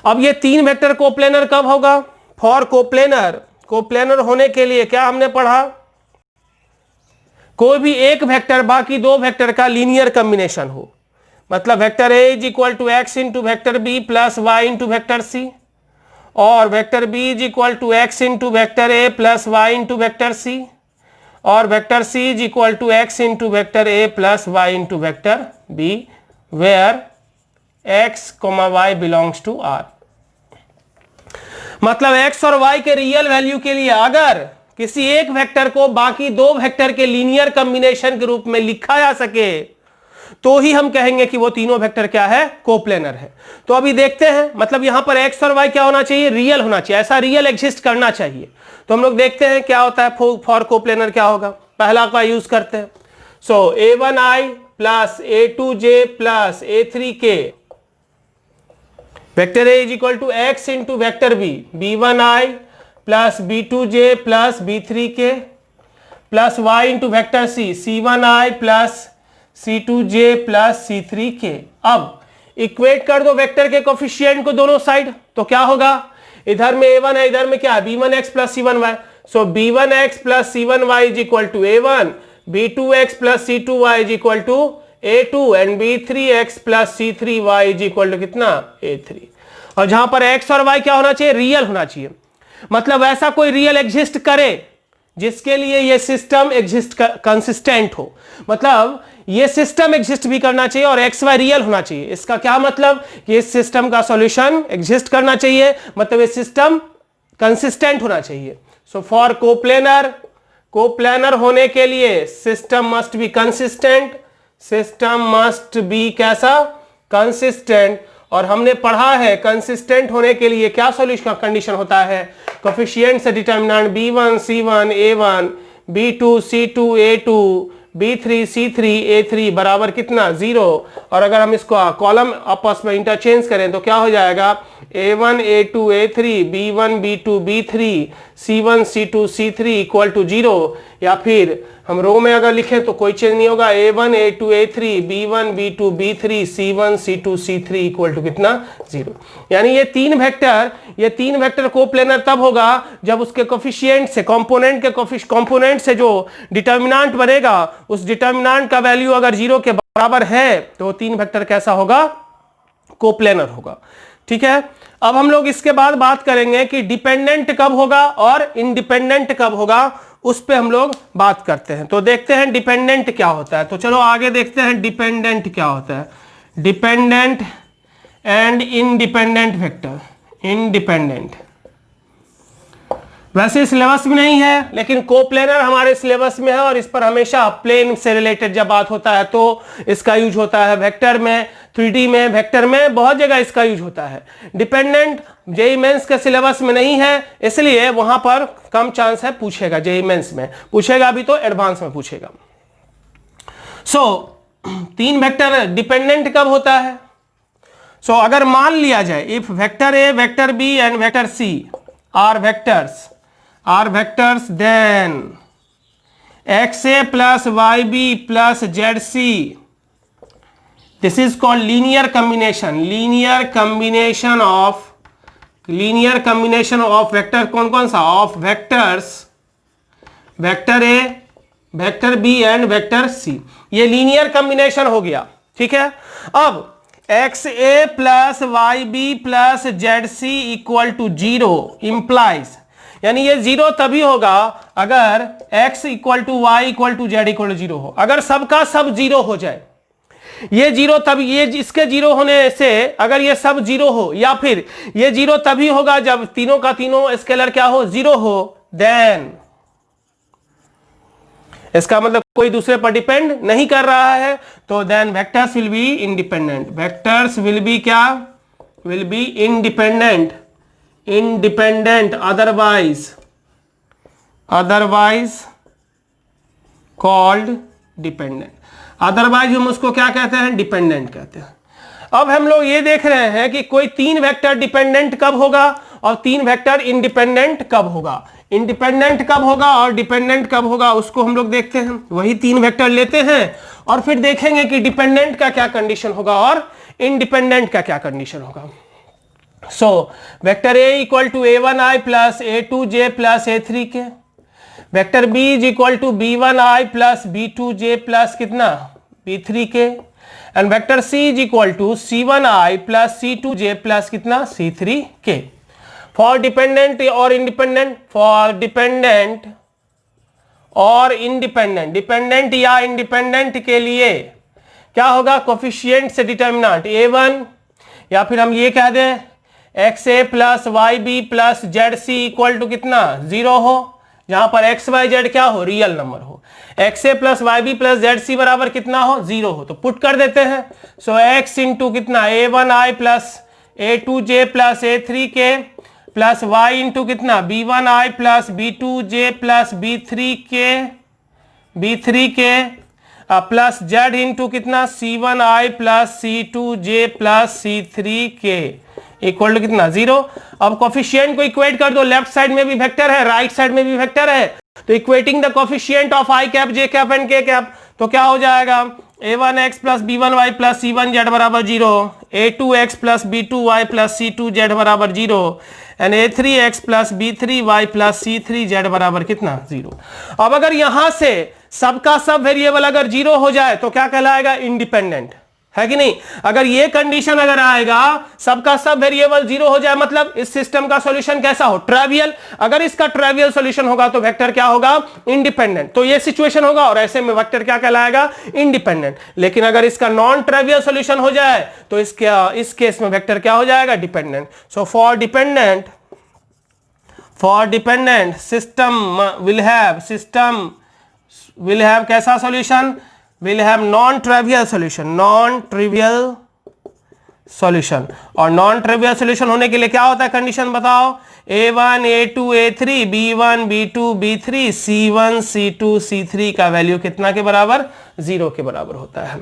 S1: अब ये 3 वेक्टर कोप्लेनर कब होगा? For coplanar होने के लिए क्या हमने पढ़ा? कोई भी एक वेक्टर बाकी 2 वेक्टर का लीनियर कॉम्बिनेशन हो। मतलब vector a is equal to x into vector b plus y into vector c और vector b is equal to x into vector a plus y into vector c और vector c is equal to x into vector a plus y into vector b where x, y belongs to r। मतलब x और y के real value के लिए अगर किसी एक vector को बाकी 2 वेक्टर के लीनियर कॉम्बिनेशन के रूप में लिखा जा सके तो ही हम कहेंगे कि वो तीनों वेक्टर क्या है? कोप्लेनर है। तो अभी देखते हैं, मतलब यहां पर x और y क्या होना चाहिए? रियल होना चाहिए, ऐसा रियल एग्जिस्ट करना चाहिए। तो हम लोग देखते हैं क्या होता है फॉर कोप्लेनर क्या होगा। पहला का यूज करते हैं। So a1i plus a2j plus a3k vector a is equal to x into vector b b1i plus b2j plus b3k plus y into vector c c1i plus c2j plus c3k। अब equate कर दो vector के coefficient को दोनों side, तो क्या होगा? इधर में a1 है, इधर में क्या है? b1x plus c1y। So b1x plus c1y is equal to a1, b2x plus c2y is equal to a2 and b3x plus c3y is equal to कितना? a3। और जहां पर x और y क्या होना चाहिए? रियल होना चाहिए। मतलब ऐसा कोई रियल एग्जिस्ट करे जिसके लिए ये सिस्टम एग्जिस्ट कंसिस्टेंट हो। मतलब ये सिस्टम एग्जिस्ट भी करना चाहिए और एक्स वाई रियल होना चाहिए। इसका क्या मतलब? ये सिस्टम का सॉल्यूशन एग्जिस्ट करना चाहिए, मतलब ये सिस्टम कंसिस्टेंट होना चाहिए। सो फॉर कोप्लेनर होने के लिए system must be consistent, system must be कैसा? कंसिस्टेंट। और हमने पढ़ा है कंसिस्टेंट होने के लिए क्या सॉल्यूशन कंडीशन होता है? कोफिशिएंट से determinant b1 c1 a1 b2 c2 a2 b3 c3 a3 बराबर कितना? 0। और अगर हम इसको कॉलम आपस में इंटरचेंज करें तो क्या हो जाएगा? a1 a2 a3 b1 b2 b3 c1 c2 c3 equal to 0। या फिर हम रो में अगर लिखें तो कोई चेंज नहीं होगा। a1 a2 a3 b1 b2 b3 c1 c2 c3 equal to कितना? 0। यानी ये 3 वेक्टर कोप्लेनर तब होगा जब उसके कोफिशिएंट से कंपोनेंट से जो डिटर्मिनेंट बनेगा उस डिटर्मिनेंट का वैल्यू अगर 0 के बराबर है तो 3 वेक्टर कैसा होगा? कोप्लेनर होगा। ठीक है। अब हम लोग इसके बाद बात करेंगे कि डिपेंडेंट कब होगा और इंडिपेंडेंट कब होगा, उस पे हम लोग बात करते हैं। तो देखते हैं डिपेंडेंट क्या होता है। तो चलो आगे देखते हैं डिपेंडेंट क्या होता है। Dependent and independent vector. Independent वैसे सिलेबस में नहीं है लेकिन कोप्लेनर हमारे सिलेबस में है और इस पर हमेशा प्लेन से रिलेटेड जब बात होता है तो इसका यूज होता है। वेक्टर में 3D में, वेक्टर में, बहुत जगह इसका यूज होता है। डिपेंडेंट जेईई मेंस के सिलेबस में नहीं है, इसलिए वहां पर कम चांस है पूछेगा। जेईई मेंस में पूछेगा भी तो एडवांस में पूछेगा। तीन वेक्टर डिपेंडेंट कब होता है? अगर मान लिया जाए if vector A, vector B and vector C are vectors then XA plus YB plus ZC, this is called linear combination of vector, कौन कौन सा? of vectors vector A, vector B and vector C. ये linear combination हो गया, ठीक है। अब XA plus YB plus ZC equal to 0 implies, यानी ये 0 तभी होगा अगर x equal to y equal to z equal to 0 हो। अगर सबका सब 0 हो जाए, ये 0 तभी, ये इसके 0 होने से अगर ये सब 0 हो, या फिर ये 0 तभी होगा जब तीनों का तीनों स्केलर क्या हो? 0 हो। देन इसका मतलब कोई दूसरे पर डिपेंड नहीं कर रहा है, तो then vectors will be independent. Vectors will be क्या? Will be independent otherwise called dependent। Otherwise हम उसको क्या कहते हैं? डिपेंडेंट कहते हैं। अब हम लोग ये देख रहे हैं कि कोई तीन वेक्टर डिपेंडेंट कब होगा और तीन वेक्टर इंडिपेंडेंट कब होगा। इंडिपेंडेंट कब होगा और डिपेंडेंट कब होगा, उसको हम लोग देखते हैं। वही तीन वेक्टर लेते हैं और फिर देखेंगे कि डिपेंडेंट का क्या कंडीशन होगा और इंडिपेंडेंट का क्या कंडीशन होगा। Vector A equal to A1I plus A2J plus A3K, vector B is equal to B1I plus B2J plus कितना? B3K, and vector C is equal to C1I plus C2J plus कितना? C3K। For dependent और independent, for dependent और independent, dependent या independent के लिए क्या होगा? Coefficient से डिटर्मिनेंट A1, या फिर हम ये कह दें XA plus YB plus ZC equal to कितना? 0 हो, जहां पर XYZ क्या हो? रियल नंबर हो। XA plus YB plus ZC बराबर कितना हो? 0 हो। तो पुट कर देते हैं। X इंटू कितना? A1I plus A2J plus A3K plus Y into कितना? B1I plus B2J plus B3K plus Z into कितना? C1I plus C2J plus C3K equal to कितना? 0। अब कोफिशिएंट को इक्वेट कर दो, लेफ्ट साइड में भी वेक्टर है, राइट साइड में भी वेक्टर है, तो equating the coefficient of I cap, J cap and K cap, तो क्या हो जाएगा? A1X plus B1Y plus C1Z बराबर 0, A2X plus B2Y plus C2Z बराबर 0, and A3X plus B3Y plus C3Z बराबर कितना? 0। अब अगर यहां से सबका सब वेरिएबल अगर 0 हो जाए तो क्या कहलाएगा? इंडिपेंडेंट, है कि नहीं? अगर ये कंडीशन अगर आएगा, सबका सब वेरिएबल 0 हो जाए, मतलब इस सिस्टम का सॉल्यूशन कैसा हो? ट्राइवियल। अगर इसका ट्राइवियल सॉल्यूशन होगा तो वेक्टर क्या होगा? इंडिपेंडेंट। तो ये सिचुएशन होगा और ऐसे में वेक्टर क्या कहलाएगा? इंडिपेंडेंट। लेकिन अगर इसका नॉन ट्राइवियल सॉल्यूशन हो जाए तो इस केस में वेक्टर क्या हो जाएगा? Dependent. So for dependent system will have कैसा solution? will have non-trivial solution। और नॉन ट्रिवियल सॉल्यूशन होने के लिए क्या होता है? कंडीशन बताओ। A1 A2 A3 B1 B2 B3 C1 C2 C3 का वैल्यू कितना के बराबर? 0 के बराबर होता है।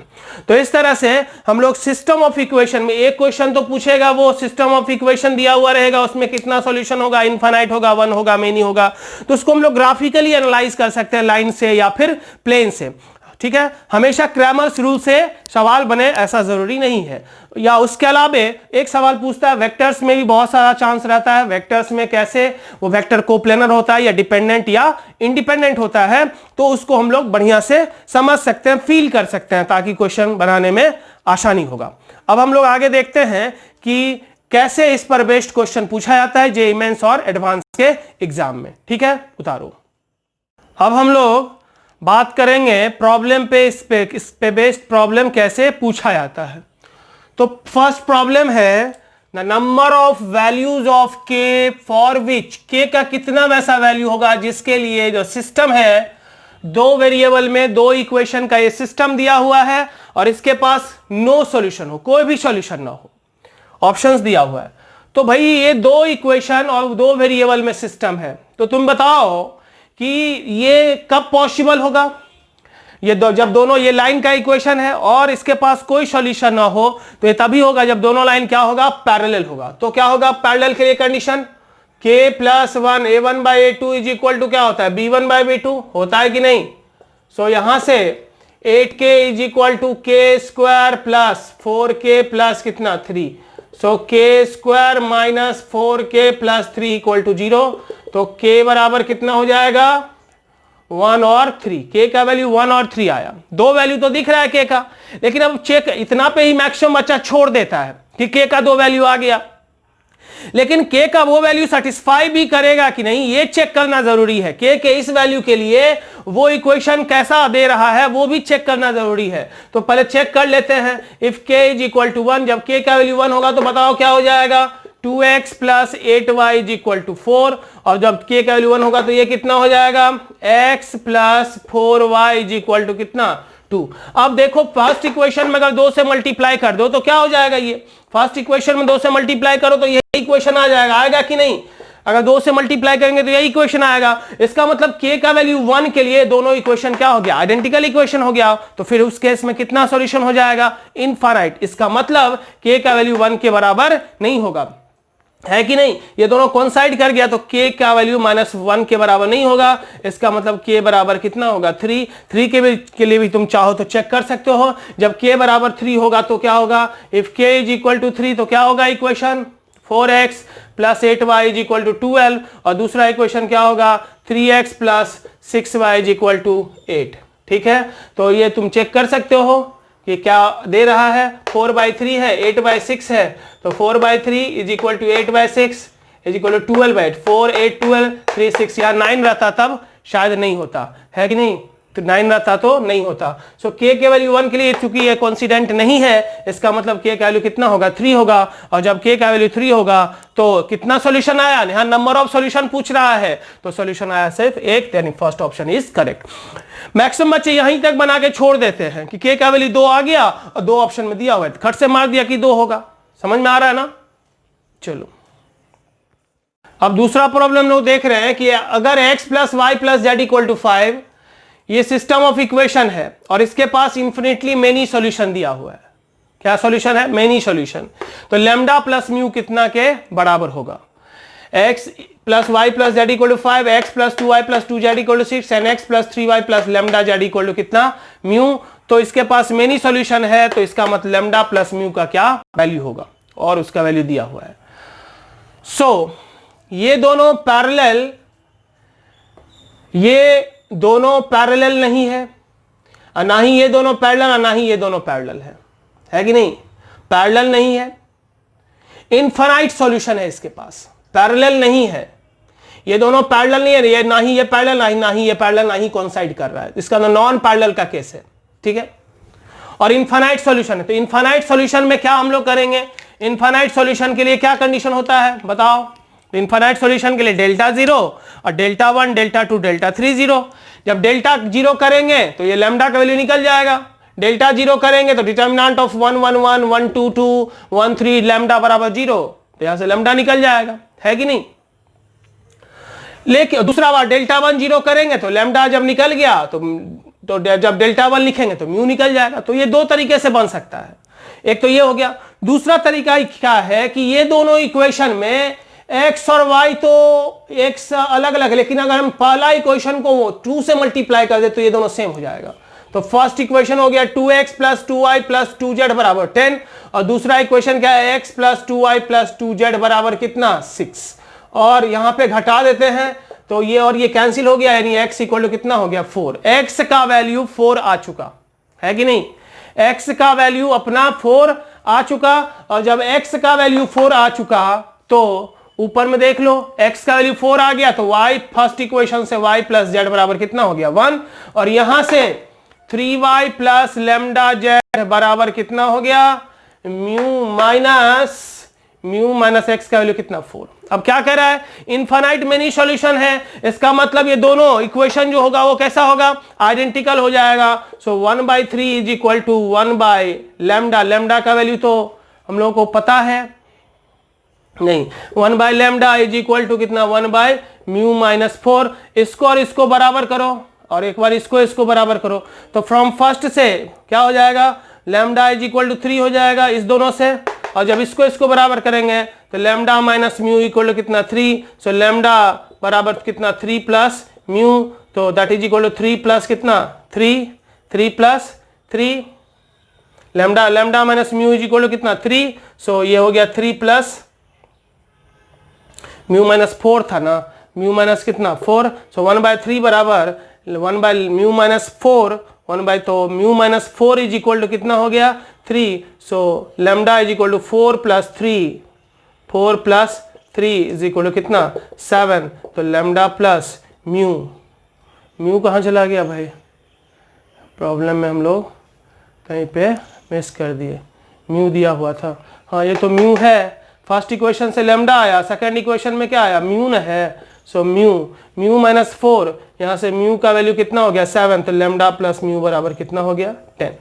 S1: तो इस तरह से हम लोग सिस्टम ऑफ इक्वेशन में, एक क्वेश्चन तो पूछेगा, वो सिस्टम ऑफ इक्वेशन दिया हुआ रहेगा, उसमें कितना सॉल्यूशन होगा? इनफाइनाइट होगा, 1 होगा, मेनी होगा, तो उसको हम लोग ग्राफिकली एनालाइज कर सकते हैं, लाइन से या फिर प्लेन से। ठीक है, हमेशा क्रैमर्स रूल से सवाल बने ऐसा जरूरी नहीं है। या उसके अलावा एक सवाल पूछता है, वेक्टर्स में भी बहुत सारा चांस रहता है, वेक्टर्स में कैसे वो वेक्टर कोप्लेनर होता है या डिपेंडेंट या इंडिपेंडेंट होता है, तो उसको हम लोग बढ़िया से समझ सकते हैं, फील कर सकते हैं, ताकि क्वेश्चन बनाने में आसानी होगा। अब हम लोग आगे देखते हैं कि कैसे इस पर बेस्ड क्वेश्चन पूछा जाता है जेईई मेंस और एडवांस के एग्जाम में। ठीक है, उतारो। अब हम लोग बात करेंगे प्रॉब्लम पे, इस पे बेस्ड प्रॉब्लम कैसे पूछा जाता है। तो फर्स्ट प्रॉब्लम है the number of values of के फॉर विच, के का कितना वैसा वैल्यू होगा जिसके लिए जो सिस्टम है दो वेरिएबल में दो इक्वेशन का ये सिस्टम दिया हुआ है और इसके पास नो सॉल्यूशन हो, कोई भी सॉल्यूशन ना हो, ऑप्शंस दिया हुआ है। तो भाई ये दो इक्वेशन और दो वेरिएबल में सिस्टम है, तो तुम बताओ कि ये कब पॉसिबल होगा? ये जब दोनों, ये लाइन का इक्वेशन है और इसके पास कोई सॉल्यूशन ना हो, तो ये तभी होगा जब दोनों लाइन क्या होगा? पैरेलल होगा। तो क्या होगा पैरेलल के लिए condition? k plus one a1 by a2 is equal to क्या होता है? b1 बाई b2 होता है कि नहीं? सो यहां से 8k is equal to k square plus 4k plus कितना 3, so k square minus 4k plus 3 equal to 0। तो k बराबर कितना हो जाएगा? 1 और 3। k का वैल्यू 1 और 3 आया। दो वैल्यू तो दिख रहा है k का, लेकिन अब चेक इतना पे ही मैक्सिमम बच्चा छोड़ देता है कि k का दो वैल्यू आ गया, लेकिन k का वो वैल्यू सेटिस्फाई भी करेगा कि नहीं ये चेक करना जरूरी है। k के इस वैल्यू के लिए वो इक्वेशन कैसा दे रहा है वो भी चेक करना जरूरी है। तो पहले चेक कर लेते हैं। If k is equal to 1, जब k का वैल्यू 1 होगा तो बताओ क्या हो जाएगा? 2x plus 8y is equal to 4, और जब k का वैल्यू 1 होगा तो ये कितना हो जाएगा? x plus 4y is equal to कितना? 2। अब देखो फर्स्ट इक्वेशन में अगर 2 से मल्टीप्लाई कर दो तो क्या हो जाएगा? ये फर्स्ट इक्वेशन में 2 से मल्टीप्लाई करो तो यही इक्वेशन आ जाएगा, आएगा कि नहीं? अगर 2 से मल्टीप्लाई करेंगे तो यही इक्वेशन आएगा। इसका मतलब k का वैल्यू 1 के लिए दोनों इक्वेशन क्या हो गया? आइडेंटिकल इक्वेशन हो गया। तो फिर उस केस में कितना सॉल्यूशन हो जाएगा? इनफाइनाइट। इसका मतलब k का वैल्यू 1 के बराबर नहीं होगा, है कि नहीं? ये दोनों कोइंसाइड कर गया तो k का वैल्यू -1 के बराबर नहीं होगा। इसका मतलब k बराबर कितना होगा? 3। 3 के लिए भी तुम चाहो तो चेक कर सकते हो। जब k बराबर 3 होगा तो क्या होगा? If k is equal to 3 तो क्या होगा equation? 4x plus 8y is equal to 12, और दूसरा इक्वेशन क्या होगा? 3x plus 6y is equal to 8। ठीक है, तो ये तुम चेक कर सकते हो कि क्या दे रहा है। 4/3 है, 8/6 है, तो 4/3 is equal to 8/6 is equal to 12/8। 4 8 12 3 6, यहाँ 9 रहता तब शायद नहीं होता, है कि नहीं? तो 9 रहता तो नहीं होता। सो k के वैल्यू 1 के लिए चूंकि ये कोइंसिडेंट नहीं है, इसका मतलब k का वैल्यू कितना होगा? 3 होगा। और जब k का वैल्यू 3 होगा तो कितना सॉल्यूशन आया? यहाँ नंबर ऑफ सॉल्यूशन पूछ रहा है, तो सॉल्यूशन आया सिर्फ एक, यानी first option is correct. Maximum बच्चे यहीं तक बना के छोड़ देते हैं कि k का वैल्यू 2 आ गया और 2 ऑप्शन में दिया हुआ है, खट से मार दिया कि 2 होगा। समझ में आ रहा है ना? चलो अब दूसरा प्रॉब्लम लोग देख रहे हैं कि अगर x plus y plus z equal to 5 ये सिस्टम ऑफ इक्वेशन है और इसके पास इंफिनिटली मेनी सॉल्यूशन दिया हुआ है। क्या सॉल्यूशन है? Many solution. तो लैम्डा प्लस म्यू कितना के बराबर होगा? x plus y plus z equal to 5, x plus 2y plus 2z equal to 6 and x plus 3y plus lambda z equal to कितना? म्यू। तो इसके पास मेनी सॉल्यूशन है, तो इसका मतलब लैम्डा प्लस म्यू का क्या वैल्यू होगा, और उसका वैल्यू दिया हुआ है। सो ये दोनों पैरेलल, ये दोनों पैरेलल नहीं है, और ना ही ये दोनों पैरेलल और ना ही ये दोनों पैरेलल है कि नहीं? पैरेलल नहीं है, इनफाइनाइट सॉल्यूशन है इसके पास, पैरेलल नहीं है। ये दोनों पैरेलल नहीं है, ये ना ही ये पैरेलल, ना ही ये पैरेलल, ना ही कोइंसाइड कर रहा है, इसका नॉन पैरेलल का केस है। ठीक है, और इनफाइनाइट सॉल्यूशन है। तो इनफाइनाइट सॉल्यूशन में क्या हम लोग करेंगे? इनफाइनाइट सॉल्यूशन के लिए क्या कंडीशन होता है बताओ? इनफाइनाइट सॉल्यूशन के लिए डेल्टा 0 और डेल्टा 1 डेल्टा 2 डेल्टा 3 0। जब डेल्टा 0 करेंगे तो ये लैम्डा का वैल्यू निकल जाएगा। डेल्टा 0 करेंगे तो डिटर्मिनेंट ऑफ 1 1 1 1 2 2 1 3 लैम्डा बराबर 0, तो यहां से लैम्डा निकल जाएगा, है कि नहीं? लेकिन दूसरा बार डेल्टा 1 0 करेंगे तो लैम्डा जब निकल गया तो जब डेल्टा 1 लिखेंगे तो म्यू निकल जाएगा। तो ये दो तरीके से बन सकता है, एक तो ये हो गया। दूसरा तरीका क्या है कि ये दोनों इक्वेशन में x और y तो x अलग अलग है, लेकिन अगर हम पहला इक्वेशन को 2 से मल्टीप्लाई कर दे तो ये दोनों सेम हो जाएगा। तो फर्स्ट इक्वेशन हो गया 2x plus 2y plus 2z बराबर 10, और दूसरा इक्वेशन क्या है? x plus 2y plus 2z बराबर कितना? 6। और यहां पे घटा देते हैं तो ये और ये कैंसिल हो गया, यानी x इक्वल टू कितना हो गया? 4। x का वैल्यू 4 आ चुका है कि नहीं? x का वैल्यू अपना 4 आ चुका, और जब x का वैल्यू 4 आ चुका तो ऊपर में देख लो, x का वैल्यू 4 आ गया तो y फर्स्ट इक्वेशन से y प्लस जेड बराबर कितना हो गया? 1, और यहां से 3y प्लस लैम्डा जेड बराबर कितना हो गया? Mu minus mu minus x का वैल्यू कितना 4। अब क्या कह रहा है, इनफाइनाइट मेनी सॉल्यूशन है, इसका मतलब ये दोनों इक्वेशन जो होगा वो कैसा होगा, आइडेंटिकल हो जाएगा। सो 1/3 इज इक्वल टू 1/λ, लैम्डा का वैल्यू तो हम लोगों को पता है नहीं, 1/λ इज इक्वल टू कितना 1/μ माइनस 4। इसको और इसको बराबर करो और एक बार इसको बराबर करो, तो फ्रॉम फर्स्ट से क्या हो जाएगा, लैम्डा इज इक्वल टू 3 हो जाएगा इस दोनों से, और जब इसको बराबर करेंगे तो lambda minus mu equal to कितना 3। सो लैम्डा बराबर कितना 3 प्लस म्यू, तो that is equal to 3 plus कितना 3 plus 3, lambda minus mu is equal to कितना 3। सो ये हो गया 3 प्लस म्यू माइनस 4 था ना, म्यू माइनस कितना 4। सो 1/3 बराबर 1/μ माइनस 4, 1 तो mu minus 4 is equal to कितना हो गया 3। So lambda is equal to 4 plus 3 is equal to कितना 7। तो लैम्डा प्लस म्यू कहाँ चला गया भाई, प्रॉब्लम में हम लोग कहीं पे मिस कर दिए, म्यू दिया हुआ था, हाँ ये तो म्यू है, फर्स्ट इक्वेशन से लैम्डा आया, सेकंड इक्वेशन में क्या आया, म्यू न है। सो म्यू माइनस 4, यहाँ से म्यू का वैल्यू कितना हो गया 7, तो लैम्डा प्लस म्यू बराबर कितना हो गया 10।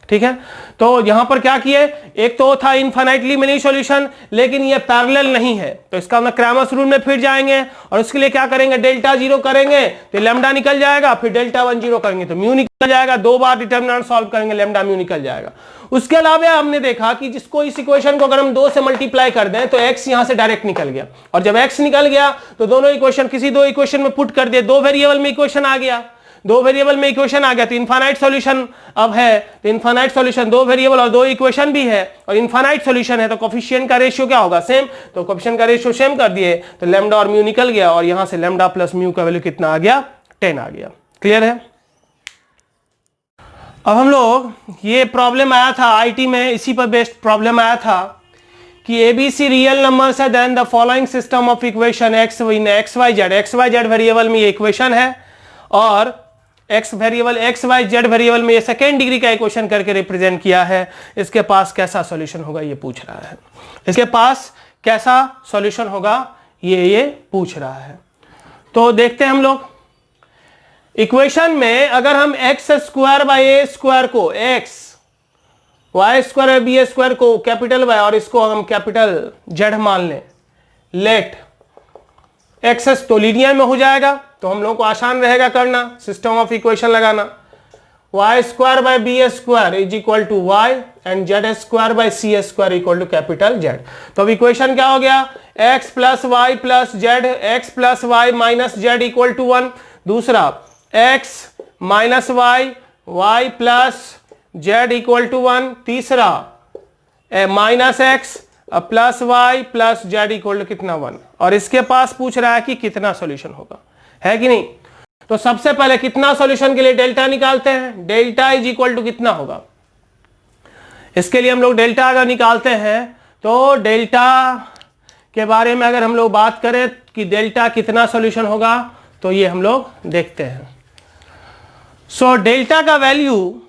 S1: ठीक है, तो यहाँ पर क्या किए, एक तो था इनफाइनाइटली मेनी सॉल्यूशन, लेकिन ये पैरेलल नहीं है, तो इसका हम क्रैमर्स रूल में फिर जाएंगे और उसके लिए क्या करेंगे, डेल्टा 0 करेंगे तो लैम्डा निकल जाएगा, फिर डेल्टा 1 0 करेंगे तो म्यू निकल जाएगा, 2 बार डिटर्मिनेंट सॉल्व करेंगे लैम्डा म्यू निकल जाएगा। उसके अलावा हमने देखा कि जिसको इस इक्वेशन को अगर हम 2 से मल्टीप्लाई कर दें तो x यहां से डायरेक्ट निकल गया, और जब x निकल गया तो दोनों इक्वेशन किसी 2 इक्वेशन में पुट कर दिए, 2 वेरिएबल में इक्वेशन आ गया, 2 वेरिएबल में इक्वेशन आ गया, तो इनफाइनाइट सॉल्यूशन अब है, तो इनफाइनाइट सॉल्यूशन 2 वेरिएबल और 2 इक्वेशन भी है, और इनफाइनाइट सॉल्यूशन है तो कोफिशिएंट का रेशियो क्या होगा, सेम, तो कोफिशिएंट का रेशियो सेम कर दिए तो लैम्डा और म्यू निकल गया, और यहां से लैम्डा प्लस म्यू का वैल्यू कितना आ गया 10 आ गया। क्लियर है। अब हम लोग, ये प्रॉब्लम आया था आईटी में, इसी पर बेस्ड प्रॉब्लम आया था कि एबीसी रियल नंबर्स है, then the following system of equation x in x y z variable में ये इक्वेशन है, और x variable x y z variable में ये सेकेंड डिग्री का इक्वेशन करके रिप्रेजेंट किया है, इसके पास कैसा सॉल्यूशन होगा ये पूछ रहा है, इसके पास कैसा सॉल्यूशन होगा ये पूछ रहा है। तो देखते हैं हम लोग इक्वेशन में, अगर हम X square by A square को X, Y square B square को कैपिटल वाई और इसको हम कैपिटल जेड मान लें, लेट एक्सेस तो लीनियर में हो जाएगा, तो हम लोग को आसान रहेगा करना, सिस्टम ऑफ इक्वेशन लगाना, y square by b square is equal to y and z square by c square equal to capital z. तो अब इक्वेशन क्या हो गया, x plus y plus z, x plus y minus z equal to 1, दूसरा x minus y plus z equal to 1, तीसरा minus x plus y plus z equal to कितना 1, और इसके पास पूछ रहा है कि कितना सॉल्यूशन होगा, है कि नहीं। तो सबसे पहले कितना सॉल्यूशन के लिए डेल्टा निकालते हैं, डेल्टा इज इक्वल टू कितना होगा, इसके लिए हम लोग डेल्टा अगर निकालते हैं तो डेल्टा के बारे में अगर हम लोग बात करें कि डेल्टा कितना सॉल्यूशन होगा, तो ये हम लोग देखते हैं। सो डेल्टा का वैल्यू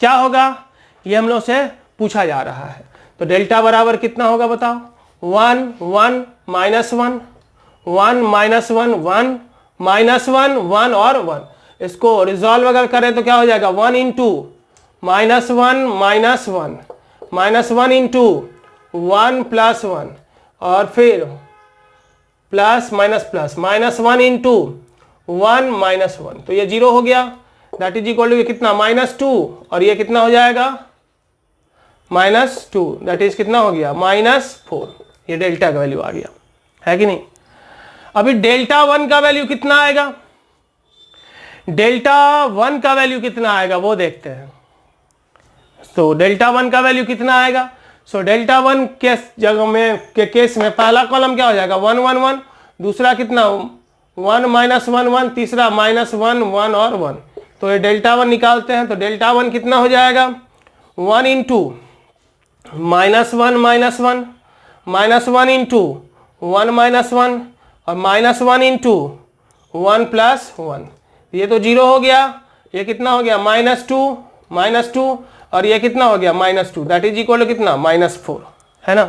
S1: क्या होगा ये हम लोग से पूछा जा रहा है, तो डेल्टा बराबर कितना होगा बताओ, 1 1 माइनस 1 1 माइनस 1 1 माइनस 1 1 और 1, इसको रिजॉल्व अगर करें तो क्या हो जाएगा 1 into minus 1 minus 1 minus 1 into 1 plus 1 और फिर प्लस माइनस 1 इंटू 1 माइनस 1, तो ये 0 हो गया, दैट इज इक्वल टू कितना -2, और ये कितना हो जाएगा -2, दैट इज कितना हो गया -4। ये डेल्टा का वैल्यू आ गया, है कि नहीं। अभी डेल्टा 1 का वैल्यू कितना आएगा, डेल्टा 1 का वैल्यू कितना आएगा वो देखते हैं। तो डेल्टा 1 का वैल्यू कितना आएगा, सो डेल्टा 1 के जगह में के केस में पहला कॉलम क्या हो जाएगा 1 1 1, दूसरा कितना 1 माइनस 1 1, तीसरा -1 1 और 1, तो ये डेल्टा 1 निकालते हैं, तो डेल्टा 1 कितना हो जाएगा 1 into -1 minus 1 minus 1 into 1 minus 1 और -1 इंटू 1 प्लस 1, ये तो 0 हो गया, ये कितना हो गया -2 और ये कितना हो गया -2, दैट इज इक्वल टू कितना -4, है ना।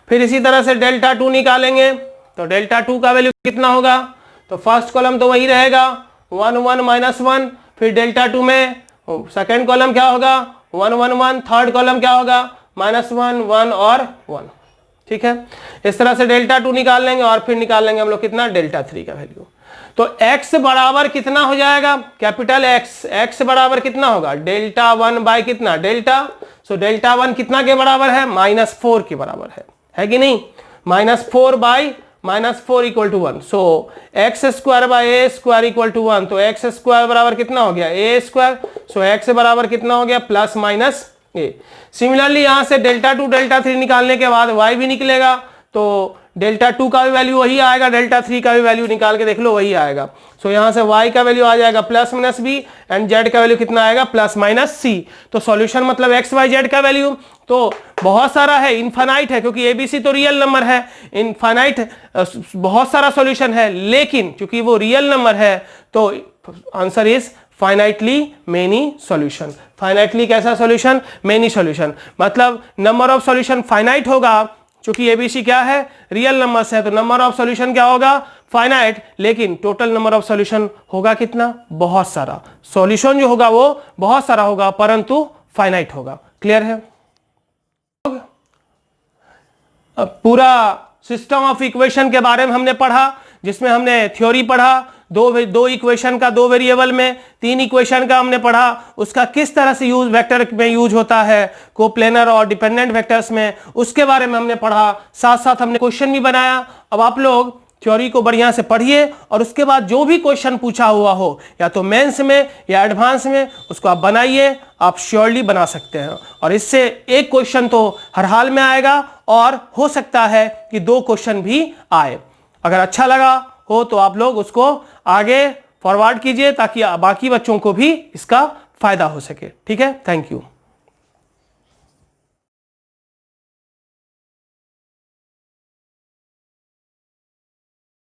S1: फिर इसी तरह से डेल्टा 2 निकालेंगे तो डेल्टा 2 का वैल्यू कितना होगा, तो फर्स्ट कॉलम तो वही रहेगा 1 1 माइनस 1, फिर डेल्टा 2 में सेकेंड कॉलम क्या होगा 1 1 1, थर्ड कॉलम क्या होगा -1 1 और 1। ठीक है, इस तरह से डेल्टा 2 निकाल लेंगे और फिर निकाल लेंगे हम लोग कितना डेल्टा 3 का वैल्यू। तो x बराबर कितना हो जाएगा, कैपिटल x बराबर कितना होगा डेल्टा 1 बाय कितना डेल्टा, सो डेल्टा 1 कितना के बराबर है -4 के बराबर है कि नहीं, -4 by -4 equal to 1, so x square by a square equal to 1, तो एक्स स्क्वायर बराबर कितना हो गया ए स्क्वायर, सो एक्स बराबर कितना हो गया प्लस माइनस ए। सिमिलरली यहां से डेल्टा 2 डेल्टा 3 निकालने के बाद y भी निकलेगा, तो डेल्टा 2 का भी वैल्यू वही आएगा, डेल्टा 3 का भी वैल्यू निकाल के देख लो वही आएगा। सो यहां से y का वैल्यू आ जाएगा plus minus b and z का वैल्यू कितना आएगा प्लस माइनस c। तो सॉल्यूशन मतलब x y z का वैल्यू तो बहुत सारा है, इनफाइनाइट है, क्योंकि एबीसी तो रियल नंबर है, इनफाइनाइट बहुत सारा सॉल्यूशन है, लेकिन क्योंकि वो रियल नंबर है तो answer is finitely many solution. Finitely कैसा सॉल्यूशन, मेनी सॉल्यूशन, मतलब नंबर ऑफ सॉल्यूशन फाइनाइट होगा, क्योंकि एबीसी क्या है रियल नंबर्स है, तो नंबर ऑफ सॉल्यूशन क्या होगा फाइनाइट, लेकिन टोटल नंबर ऑफ सॉल्यूशन होगा कितना बहुत सारा, सॉल्यूशन जो होगा वो बहुत सारा होगा परंतु फाइनाइट होगा। क्लियर है। अब पूरा सिस्टम ऑफ इक्वेशन के बारे में हमने पढ़ा, जिसमें हमने थ्योरी पढ़ा, दो इक्वेशन का 2 वेरिएबल में, 3 इक्वेशन का हमने पढ़ा, उसका किस तरह से यूज वेक्टर में यूज होता है कोप्लेनर और डिपेंडेंट वेक्टर्स में, उसके बारे में हमने पढ़ा, साथ साथ हमने क्वेश्चन भी बनाया। अब आप लोग थ्योरी को बढ़िया से पढ़िए और उसके बाद जो भी क्वेश्चन पूछा हुआ हो या तो मेंस में या एडवांस में उसको आप बनाइए, आप श्योरली बना सकते हैं, और इससे एक क्वेश्चन तो हर हाल में आएगा और हो सकता है कि 2 क्वेश्चन भी आए। अगर अच्छा लगा हो तो आप लोग उसको आगे फॉरवर्ड कीजिए ताकि बाकी बच्चों को भी इसका फायदा हो सके। ठीक है, थैंक यू।